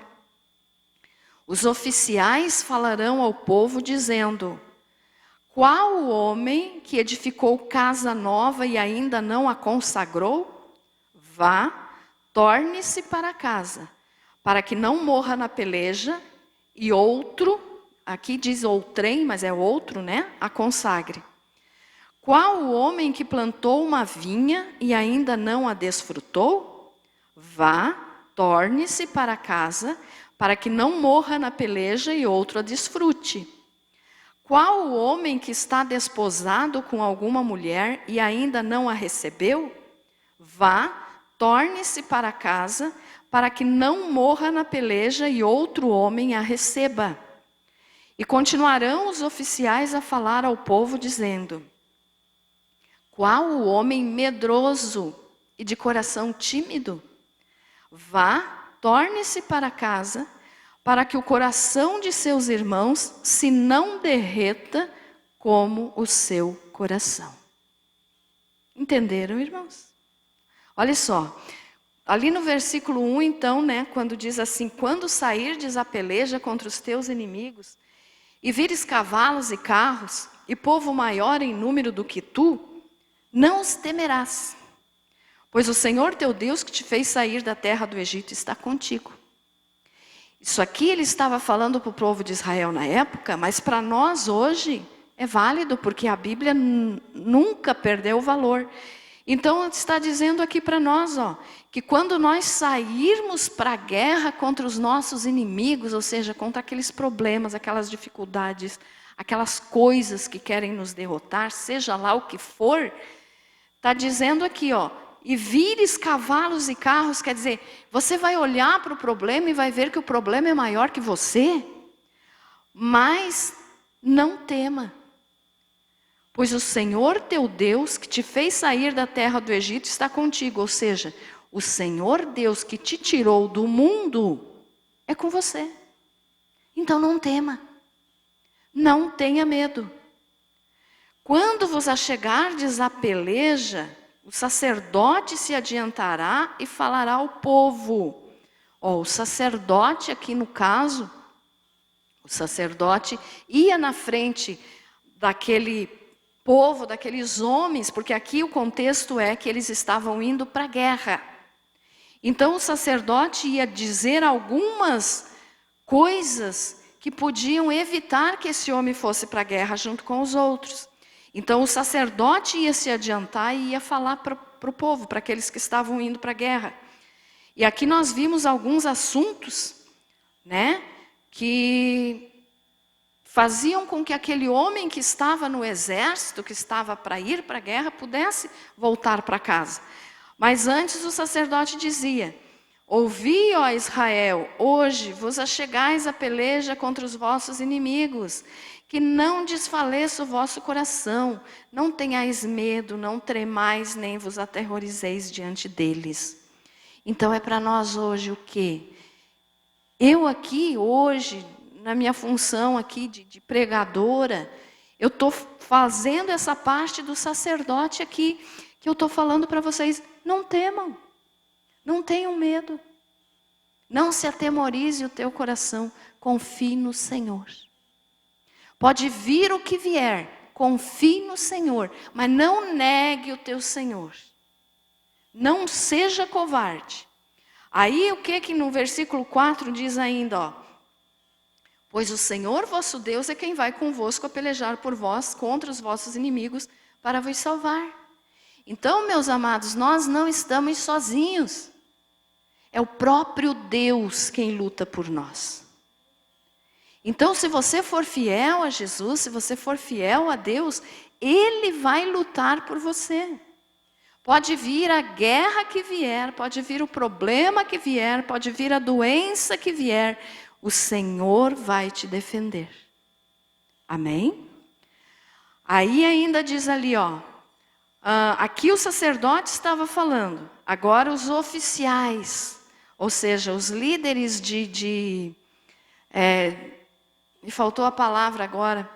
Os oficiais falarão ao povo dizendo: qual o homem que edificou casa nova e ainda não a consagrou? Vá, torne-se para casa, para que não morra na peleja, e outro, aqui diz outrem, mas é outro, né? A consagre. Qual o homem que plantou uma vinha e ainda não a desfrutou? Vá, torne-se para casa, para que não morra na peleja e outro a desfrute. Qual o homem que está desposado com alguma mulher e ainda não a recebeu? Vá, torne-se para casa, para que não morra na peleja e outro homem a receba. E continuarão os oficiais a falar ao povo, dizendo: qual o homem medroso e de coração tímido? Vá, torne-se para casa, para que o coração de seus irmãos se não derreta como o seu coração. Entenderam, irmãos? Olha só, ali no versículo 1, então, né, quando diz assim: quando sairdes a peleja contra os teus inimigos, e vires cavalos e carros, e povo maior em número do que tu, não os temerás. Pois o Senhor teu Deus que te fez sair da terra do Egito está contigo. Isso aqui ele estava falando para o povo de Israel na época, mas para nós hoje é válido, porque a Bíblia nunca perdeu o valor. Então está dizendo aqui para nós, que quando nós sairmos para a guerra contra os nossos inimigos, ou seja, contra aqueles problemas, aquelas dificuldades, aquelas coisas que querem nos derrotar, seja lá o que for, está dizendo aqui, e vires cavalos e carros, quer dizer, você vai olhar para o problema e vai ver que o problema é maior que você, mas não tema, pois o Senhor teu Deus, que te fez sair da terra do Egito, está contigo. Ou seja, o Senhor Deus que te tirou do mundo é com você. Então não tema, não tenha medo. Quando vos achegardes à peleja, o sacerdote se adiantará e falará ao povo. O sacerdote aqui no caso, o sacerdote ia na frente daquele povo, daqueles homens, porque aqui o contexto é que eles estavam indo para a guerra. Então o sacerdote ia dizer algumas coisas que podiam evitar que esse homem fosse para a guerra junto com os outros. Então o sacerdote ia se adiantar e ia falar para o povo, para aqueles que estavam indo para a guerra. E aqui nós vimos alguns assuntos, né, que faziam com que aquele homem que estava no exército, que estava para ir para a guerra, pudesse voltar para casa. Mas antes o sacerdote dizia: ouvi, ó Israel, hoje vos achegais à peleja contra os vossos inimigos, que não desfaleça o vosso coração, não tenhais medo, não tremais, nem vos aterrorizeis diante deles. Então é para nós hoje o quê? Eu aqui hoje, na minha função aqui de pregadora, eu estou fazendo essa parte do sacerdote aqui, que eu estou falando para vocês: não temam, não tenham medo, não se atemorize o teu coração, confie no Senhor. Pode vir o que vier, confie no Senhor, mas não negue o teu Senhor. Não seja covarde. Aí o que no versículo 4 diz ainda, ó: pois o Senhor vosso Deus é quem vai convosco a pelejar por vós contra os vossos inimigos para vos salvar. Então, meus amados, nós não estamos sozinhos. É o próprio Deus quem luta por nós. Então, se você for fiel a Jesus, se você for fiel a Deus, Ele vai lutar por você. Pode vir a guerra que vier, pode vir o problema que vier, pode vir a doença que vier, o Senhor vai te defender. Amém? Aí ainda diz ali, ó, aqui o sacerdote estava falando, agora os oficiais, ou seja, os líderes me faltou a palavra agora,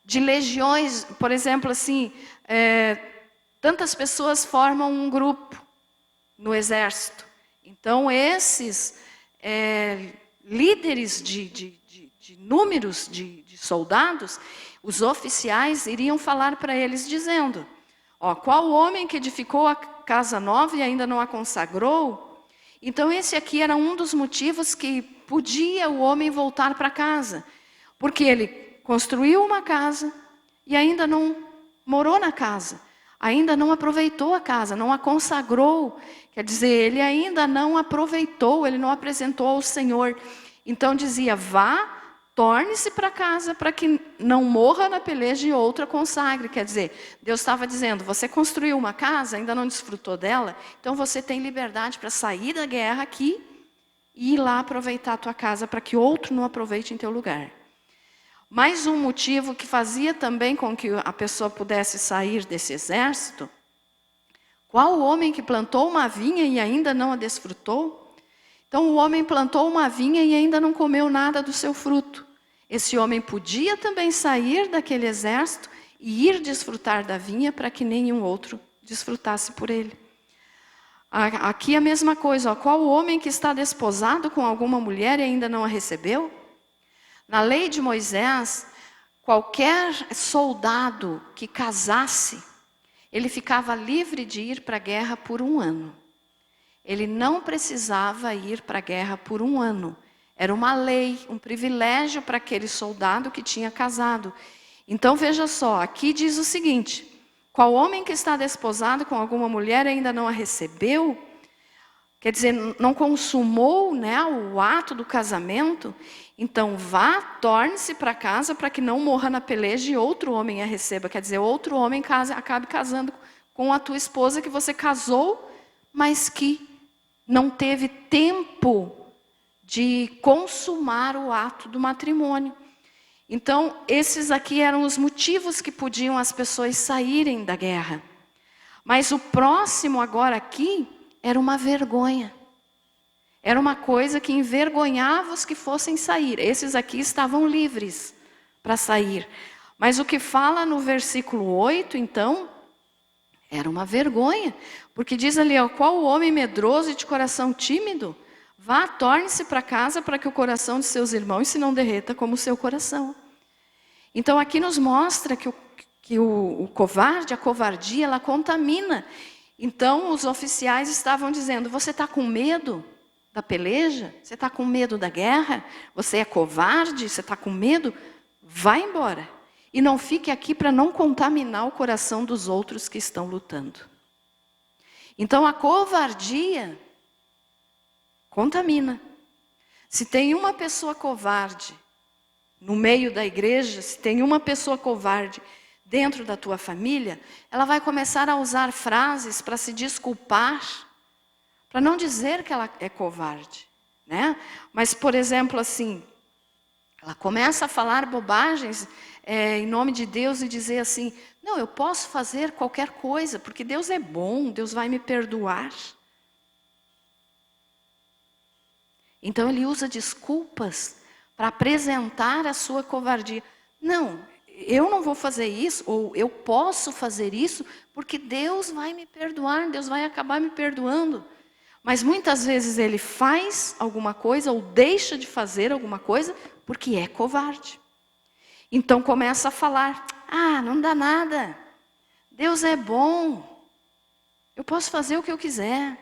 de legiões, por exemplo, assim, tantas pessoas formam um grupo no exército. Então, esses líderes de números de soldados, os oficiais iriam falar para eles dizendo: ó, qual homem que edificou a casa nova e ainda não a consagrou? Então, esse aqui era um dos motivos que podia o homem voltar para casa. Porque ele construiu uma casa e ainda não morou na casa. Ainda não aproveitou a casa, não a consagrou. Quer dizer, ele ainda não aproveitou, ele não apresentou ao Senhor. Então dizia: vá, torne-se para casa para que não morra na peleja e outra consagre. Quer dizer, Deus estava dizendo: você construiu uma casa, ainda não desfrutou dela, então você tem liberdade para sair da guerra aqui e ir lá aproveitar a tua casa para que outro não aproveite em teu lugar. Mais um motivo que fazia também com que a pessoa pudesse sair desse exército: qual homem que plantou uma vinha e ainda não a desfrutou? Então o homem plantou uma vinha e ainda não comeu nada do seu fruto. Esse homem podia também sair daquele exército e ir desfrutar da vinha para que nenhum outro desfrutasse por ele. Aqui a mesma coisa, ó, qual homem que está desposado com alguma mulher e ainda não a recebeu? Na lei de Moisés, qualquer soldado que casasse, ele ficava livre de ir para a guerra por 1 ano. Ele não precisava ir para a guerra por 1 ano. Era uma lei, um privilégio para aquele soldado que tinha casado. Então veja só, aqui diz o seguinte: qual homem que está desposado com alguma mulher e ainda não a recebeu, quer dizer, não consumou, né, o ato do casamento, então vá, torne-se para casa para que não morra na peleja e outro homem a receba. Quer dizer, outro homem acabe casando com a tua esposa que você casou mas que não teve tempo de consumar o ato do matrimônio. Então, esses aqui eram os motivos que podiam as pessoas saírem da guerra. Mas o próximo agora aqui era uma vergonha. Era uma coisa que envergonhava os que fossem sair. Esses aqui estavam livres para sair. Mas o que fala no versículo 8, então, era uma vergonha. Porque diz ali, ó, qual o homem medroso e de coração tímido? Vá, torne-se para casa para que o coração de seus irmãos se não derreta como o seu coração. Então aqui nos mostra que o covarde, a covardia, ela contamina. Então os oficiais estavam dizendo, você está com medo da peleja? Você está com medo da guerra? Você é covarde? Você está com medo? Vai embora. E não fique aqui para não contaminar o coração dos outros que estão lutando. Então a covardia contamina. Se tem uma pessoa covarde no meio da igreja, se tem uma pessoa covarde dentro da tua família, ela vai começar a usar frases para se desculpar, para não dizer que ela é covarde, né? Mas, por exemplo, assim, ela começa a falar bobagens em nome de Deus e dizer assim, não, eu posso fazer qualquer coisa, porque Deus é bom, Deus vai me perdoar. Então ele usa desculpas para apresentar a sua covardia. Não, eu não vou fazer isso, ou eu posso fazer isso, porque Deus vai me perdoar, Deus vai acabar me perdoando. Mas muitas vezes ele faz alguma coisa, ou deixa de fazer alguma coisa, porque é covarde. Então começa a falar, não dá nada, Deus é bom, eu posso fazer o que eu quiser.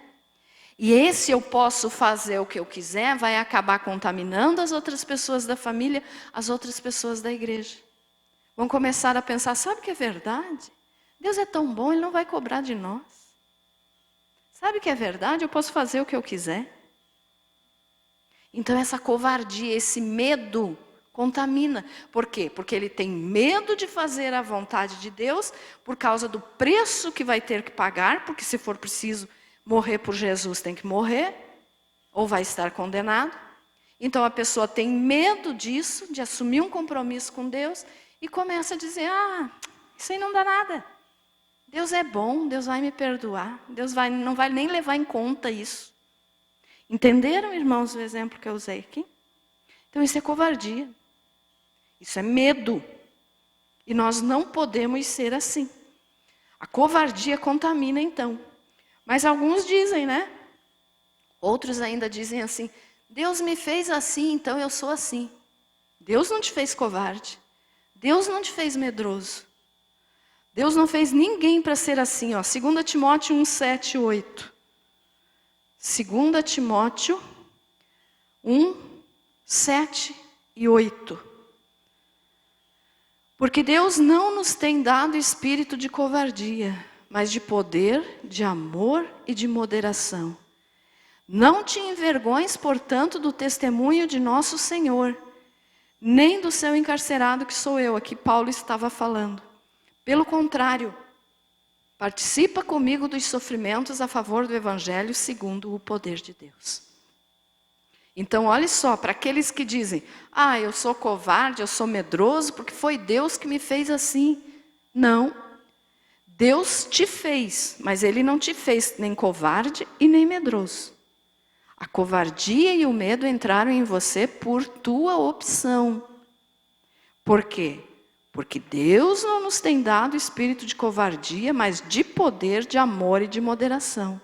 E esse eu posso fazer o que eu quiser vai acabar contaminando as outras pessoas da família, as outras pessoas da igreja. Vão começar a pensar, sabe o que é verdade? Deus é tão bom, Ele não vai cobrar de nós. Sabe o que é verdade? Eu posso fazer o que eu quiser. Então essa covardia, esse medo contamina. Por quê? Porque ele tem medo de fazer a vontade de Deus por causa do preço que vai ter que pagar, porque se for preciso morrer por Jesus tem que morrer, ou vai estar condenado. Então a pessoa tem medo disso, de assumir um compromisso com Deus, e começa a dizer, isso aí não dá nada. Deus é bom, Deus vai me perdoar, Deus não vai nem levar em conta isso. Entenderam, irmãos, o exemplo que eu usei aqui? Então isso é covardia, isso é medo. E nós não podemos ser assim. A covardia contamina então. Mas alguns dizem, né? Outros ainda dizem assim, Deus me fez assim, então eu sou assim. Deus não te fez covarde. Deus não te fez medroso. Deus não fez ninguém para ser assim. 2 Timóteo 1, 7 e 8. 2 Timóteo 1, 7 e 8. Porque Deus não nos tem dado espírito de covardia, mas de poder, de amor e de moderação. Não te envergonhes, portanto, do testemunho de nosso Senhor, nem do seu encarcerado que sou eu. Aqui Paulo estava falando. Pelo contrário, participa comigo dos sofrimentos a favor do Evangelho segundo o poder de Deus. Então, olha só, para aqueles que dizem, eu sou covarde, eu sou medroso, porque foi Deus que me fez assim. Não. Deus te fez, mas Ele não te fez nem covarde e nem medroso. A covardia e o medo entraram em você por tua opção. Por quê? Porque Deus não nos tem dado espírito de covardia, mas de poder, de amor e de moderação.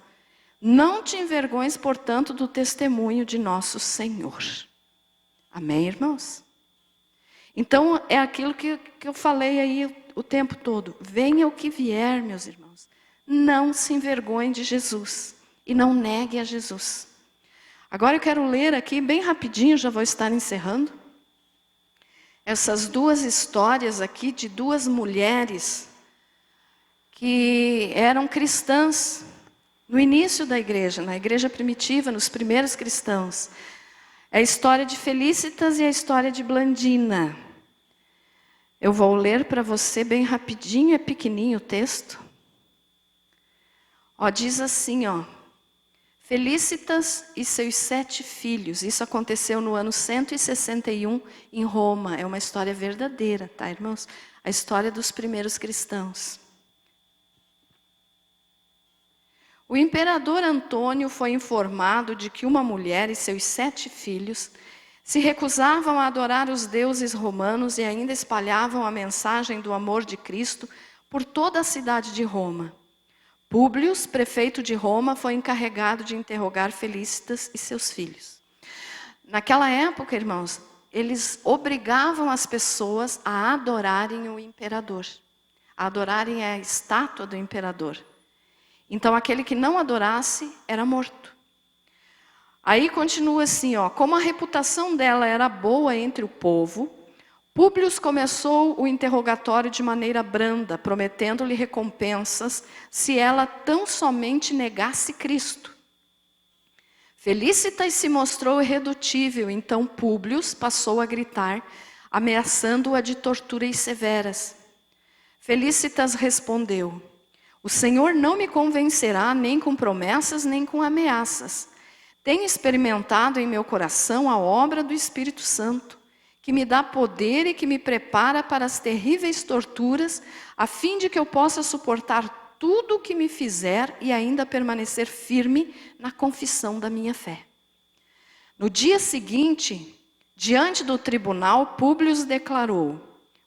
Não te envergonhes, portanto, do testemunho de nosso Senhor. Amém, irmãos? Então, é aquilo que eu falei aí o tempo todo. Venha o que vier, meus irmãos. Não se envergonhe de Jesus e não negue a Jesus. Agora eu quero ler aqui bem rapidinho, já vou estar encerrando. Essas duas histórias aqui de duas mulheres que eram cristãs no início da igreja, na igreja primitiva, nos primeiros cristãos. É a história de Felícitas e a história de Blandina. Eu vou ler para você bem rapidinho, é pequenininho o texto. Diz assim, Felícitas e seus 7 filhos. Isso aconteceu no ano 161 em Roma. É uma história verdadeira, tá, irmãos? A história dos primeiros cristãos. O imperador Antônio foi informado de que uma mulher e seus 7 filhos se recusavam a adorar os deuses romanos e ainda espalhavam a mensagem do amor de Cristo por toda a cidade de Roma. Públio, prefeito de Roma, foi encarregado de interrogar Felícitas e seus filhos. Naquela época, irmãos, eles obrigavam as pessoas a adorarem o imperador, a adorarem a estátua do imperador. Então, aquele que não adorasse era morto. Aí continua assim, ó, como a reputação dela era boa entre o povo, Públio começou o interrogatório de maneira branda, prometendo-lhe recompensas se ela tão somente negasse Cristo. Felícitas se mostrou irredutível, então Públio passou a gritar, ameaçando-a de torturas severas. Felícitas respondeu: o Senhor não me convencerá nem com promessas nem com ameaças. Tenho experimentado em meu coração a obra do Espírito Santo, que me dá poder e que me prepara para as terríveis torturas, a fim de que eu possa suportar tudo o que me fizer e ainda permanecer firme na confissão da minha fé. No dia seguinte, diante do tribunal, Públio declarou: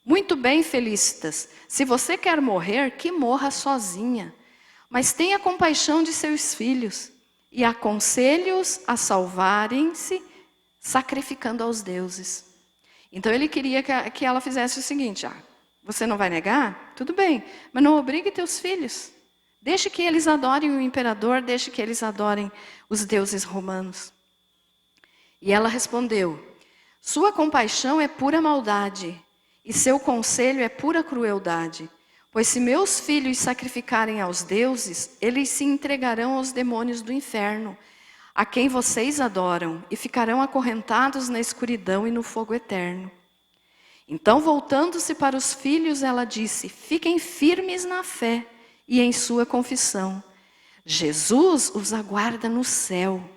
muito bem, Felícitas, se você quer morrer, que morra sozinha, mas tenha compaixão de seus filhos e aconselhe-os a salvarem-se sacrificando aos deuses. Então ele queria que ela fizesse o seguinte: você não vai negar? Tudo bem, mas não obrigue teus filhos. Deixe que eles adorem o imperador, deixe que eles adorem os deuses romanos. E ela respondeu: sua compaixão é pura maldade, e seu conselho é pura crueldade. Pois se meus filhos sacrificarem aos deuses, eles se entregarão aos demônios do inferno, a quem vocês adoram, e ficarão acorrentados na escuridão e no fogo eterno. Então, voltando-se para os filhos, ela disse: fiquem firmes na fé e em sua confissão. Jesus os aguarda no céu.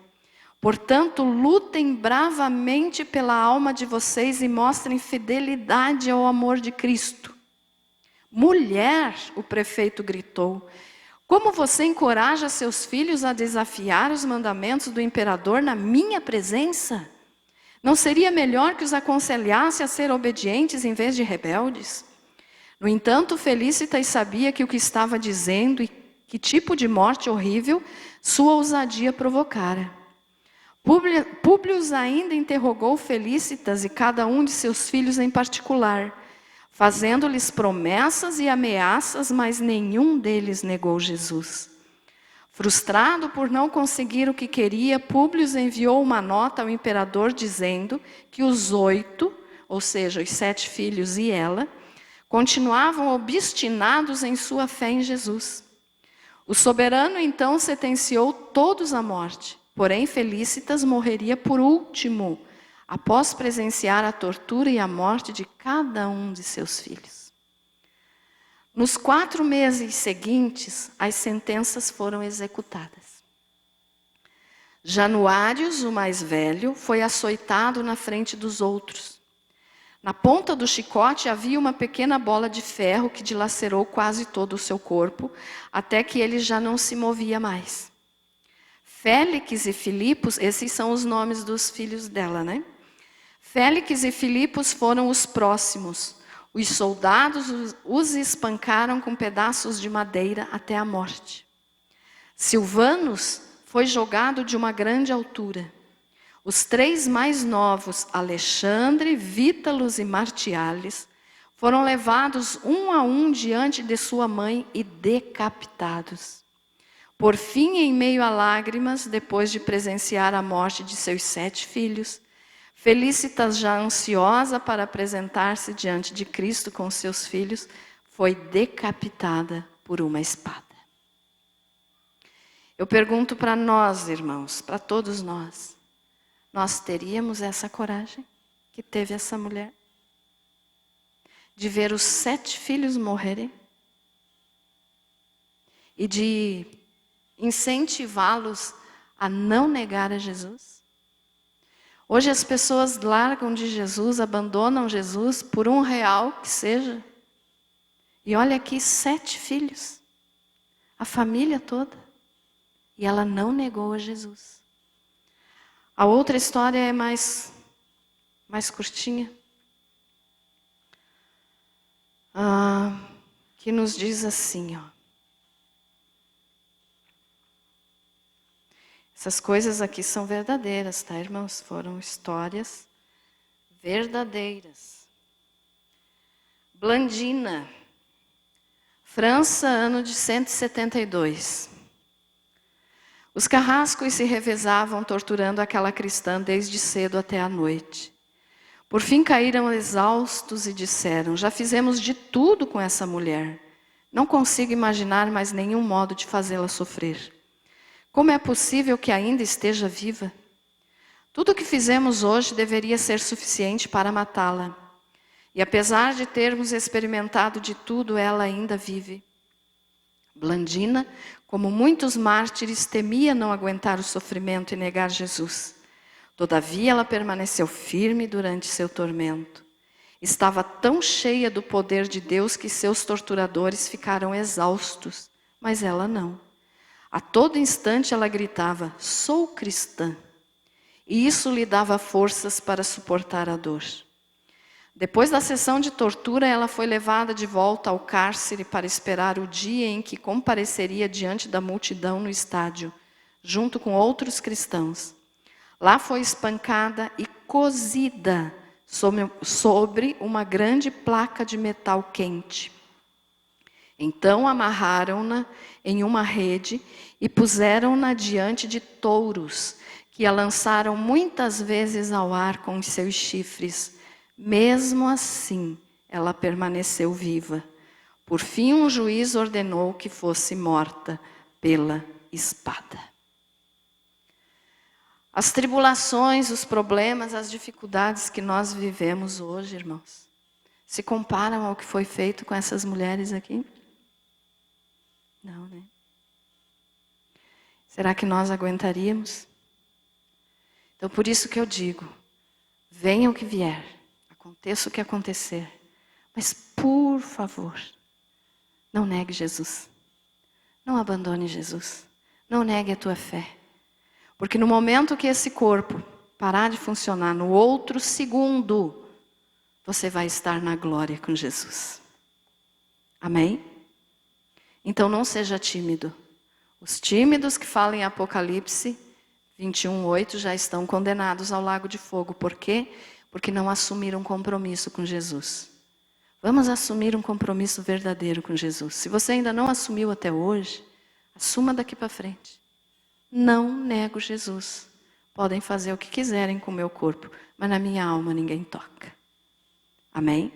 Portanto, lutem bravamente pela alma de vocês e mostrem fidelidade ao amor de Cristo. Mulher, o prefeito gritou, como você encoraja seus filhos a desafiar os mandamentos do imperador na minha presença? Não seria melhor que os aconselhasse a ser obedientes em vez de rebeldes? No entanto, Felícitas sabia que o que estava dizendo e que tipo de morte horrível sua ousadia provocara. Públio ainda interrogou Felícitas e cada um de seus filhos em particular, fazendo-lhes promessas e ameaças, mas nenhum deles negou Jesus. Frustrado por não conseguir o que queria, Públio enviou uma nota ao imperador dizendo que os 8, ou seja, os 7 filhos e ela, continuavam obstinados em sua fé em Jesus. O soberano então sentenciou todos à morte, porém Felícitas morreria por último, após presenciar a tortura e a morte de cada um de seus filhos. Nos 4 meses seguintes, as sentenças foram executadas. Januários, o mais velho, foi açoitado na frente dos outros. Na ponta do chicote havia uma pequena bola de ferro que dilacerou quase todo o seu corpo, até que ele já não se movia mais. Félix e Filipos, esses são os nomes dos filhos dela, né? Félix e Filipos foram os próximos. Os soldados os espancaram com pedaços de madeira até a morte. Silvanus foi jogado de uma grande altura. Os 3 mais novos, Alexandre, Vítalos e Martiales, foram levados um a um diante de sua mãe e decapitados. Por fim, em meio a lágrimas, depois de presenciar a morte de seus 7 filhos, Felícitas, já ansiosa para apresentar-se diante de Cristo com seus filhos, foi decapitada por uma espada. Eu pergunto para nós, irmãos, para todos nós teríamos essa coragem que teve essa mulher? De ver os 7 filhos morrerem? E de incentivá-los a não negar a Jesus? Hoje as pessoas largam de Jesus, abandonam Jesus por R$1 que seja. E olha aqui, 7 filhos, a família toda. E ela não negou a Jesus. A outra história é mais curtinha. Que nos diz assim, ó. Essas coisas aqui são verdadeiras, tá, irmãos? Foram histórias verdadeiras. Blandina, França, ano de 172. Os carrascos se revezavam torturando aquela cristã desde cedo até a noite. Por fim caíram exaustos e disseram: já fizemos de tudo com essa mulher. Não consigo imaginar mais nenhum modo de fazê-la sofrer. Como é possível que ainda esteja viva? Tudo o que fizemos hoje deveria ser suficiente para matá-la. E apesar de termos experimentado de tudo, ela ainda vive. Blandina, como muitos mártires, temia não aguentar o sofrimento e negar Jesus. Todavia, ela permaneceu firme durante seu tormento. Estava tão cheia do poder de Deus que seus torturadores ficaram exaustos, mas ela não. A todo instante ela gritava: sou cristã. E isso lhe dava forças para suportar a dor. Depois da sessão de tortura, ela foi levada de volta ao cárcere para esperar o dia em que compareceria diante da multidão no estádio, junto com outros cristãos. Lá foi espancada e cozida sobre uma grande placa de metal quente. Então amarraram-na em uma rede e puseram-na diante de touros, que a lançaram muitas vezes ao ar com os seus chifres. Mesmo assim, ela permaneceu viva. Por fim, um juiz ordenou que fosse morta pela espada. As tribulações, os problemas, as dificuldades que nós vivemos hoje, irmãos, se comparam ao que foi feito com essas mulheres aqui? Não, né? Será que nós aguentaríamos? Então, por isso que eu digo, venha o que vier, aconteça o que acontecer, mas por favor, não negue Jesus. Não abandone Jesus. Não negue a tua fé. Porque no momento que esse corpo parar de funcionar, no outro segundo, você vai estar na glória com Jesus. Amém? Então não seja tímido. Os tímidos que falam em Apocalipse 21:8 já estão condenados ao lago de fogo. Por quê? Porque não assumiram um compromisso com Jesus. Vamos assumir um compromisso verdadeiro com Jesus. Se você ainda não assumiu até hoje, assuma daqui para frente. Não nego Jesus. Podem fazer o que quiserem com o meu corpo, mas na minha alma ninguém toca. Amém?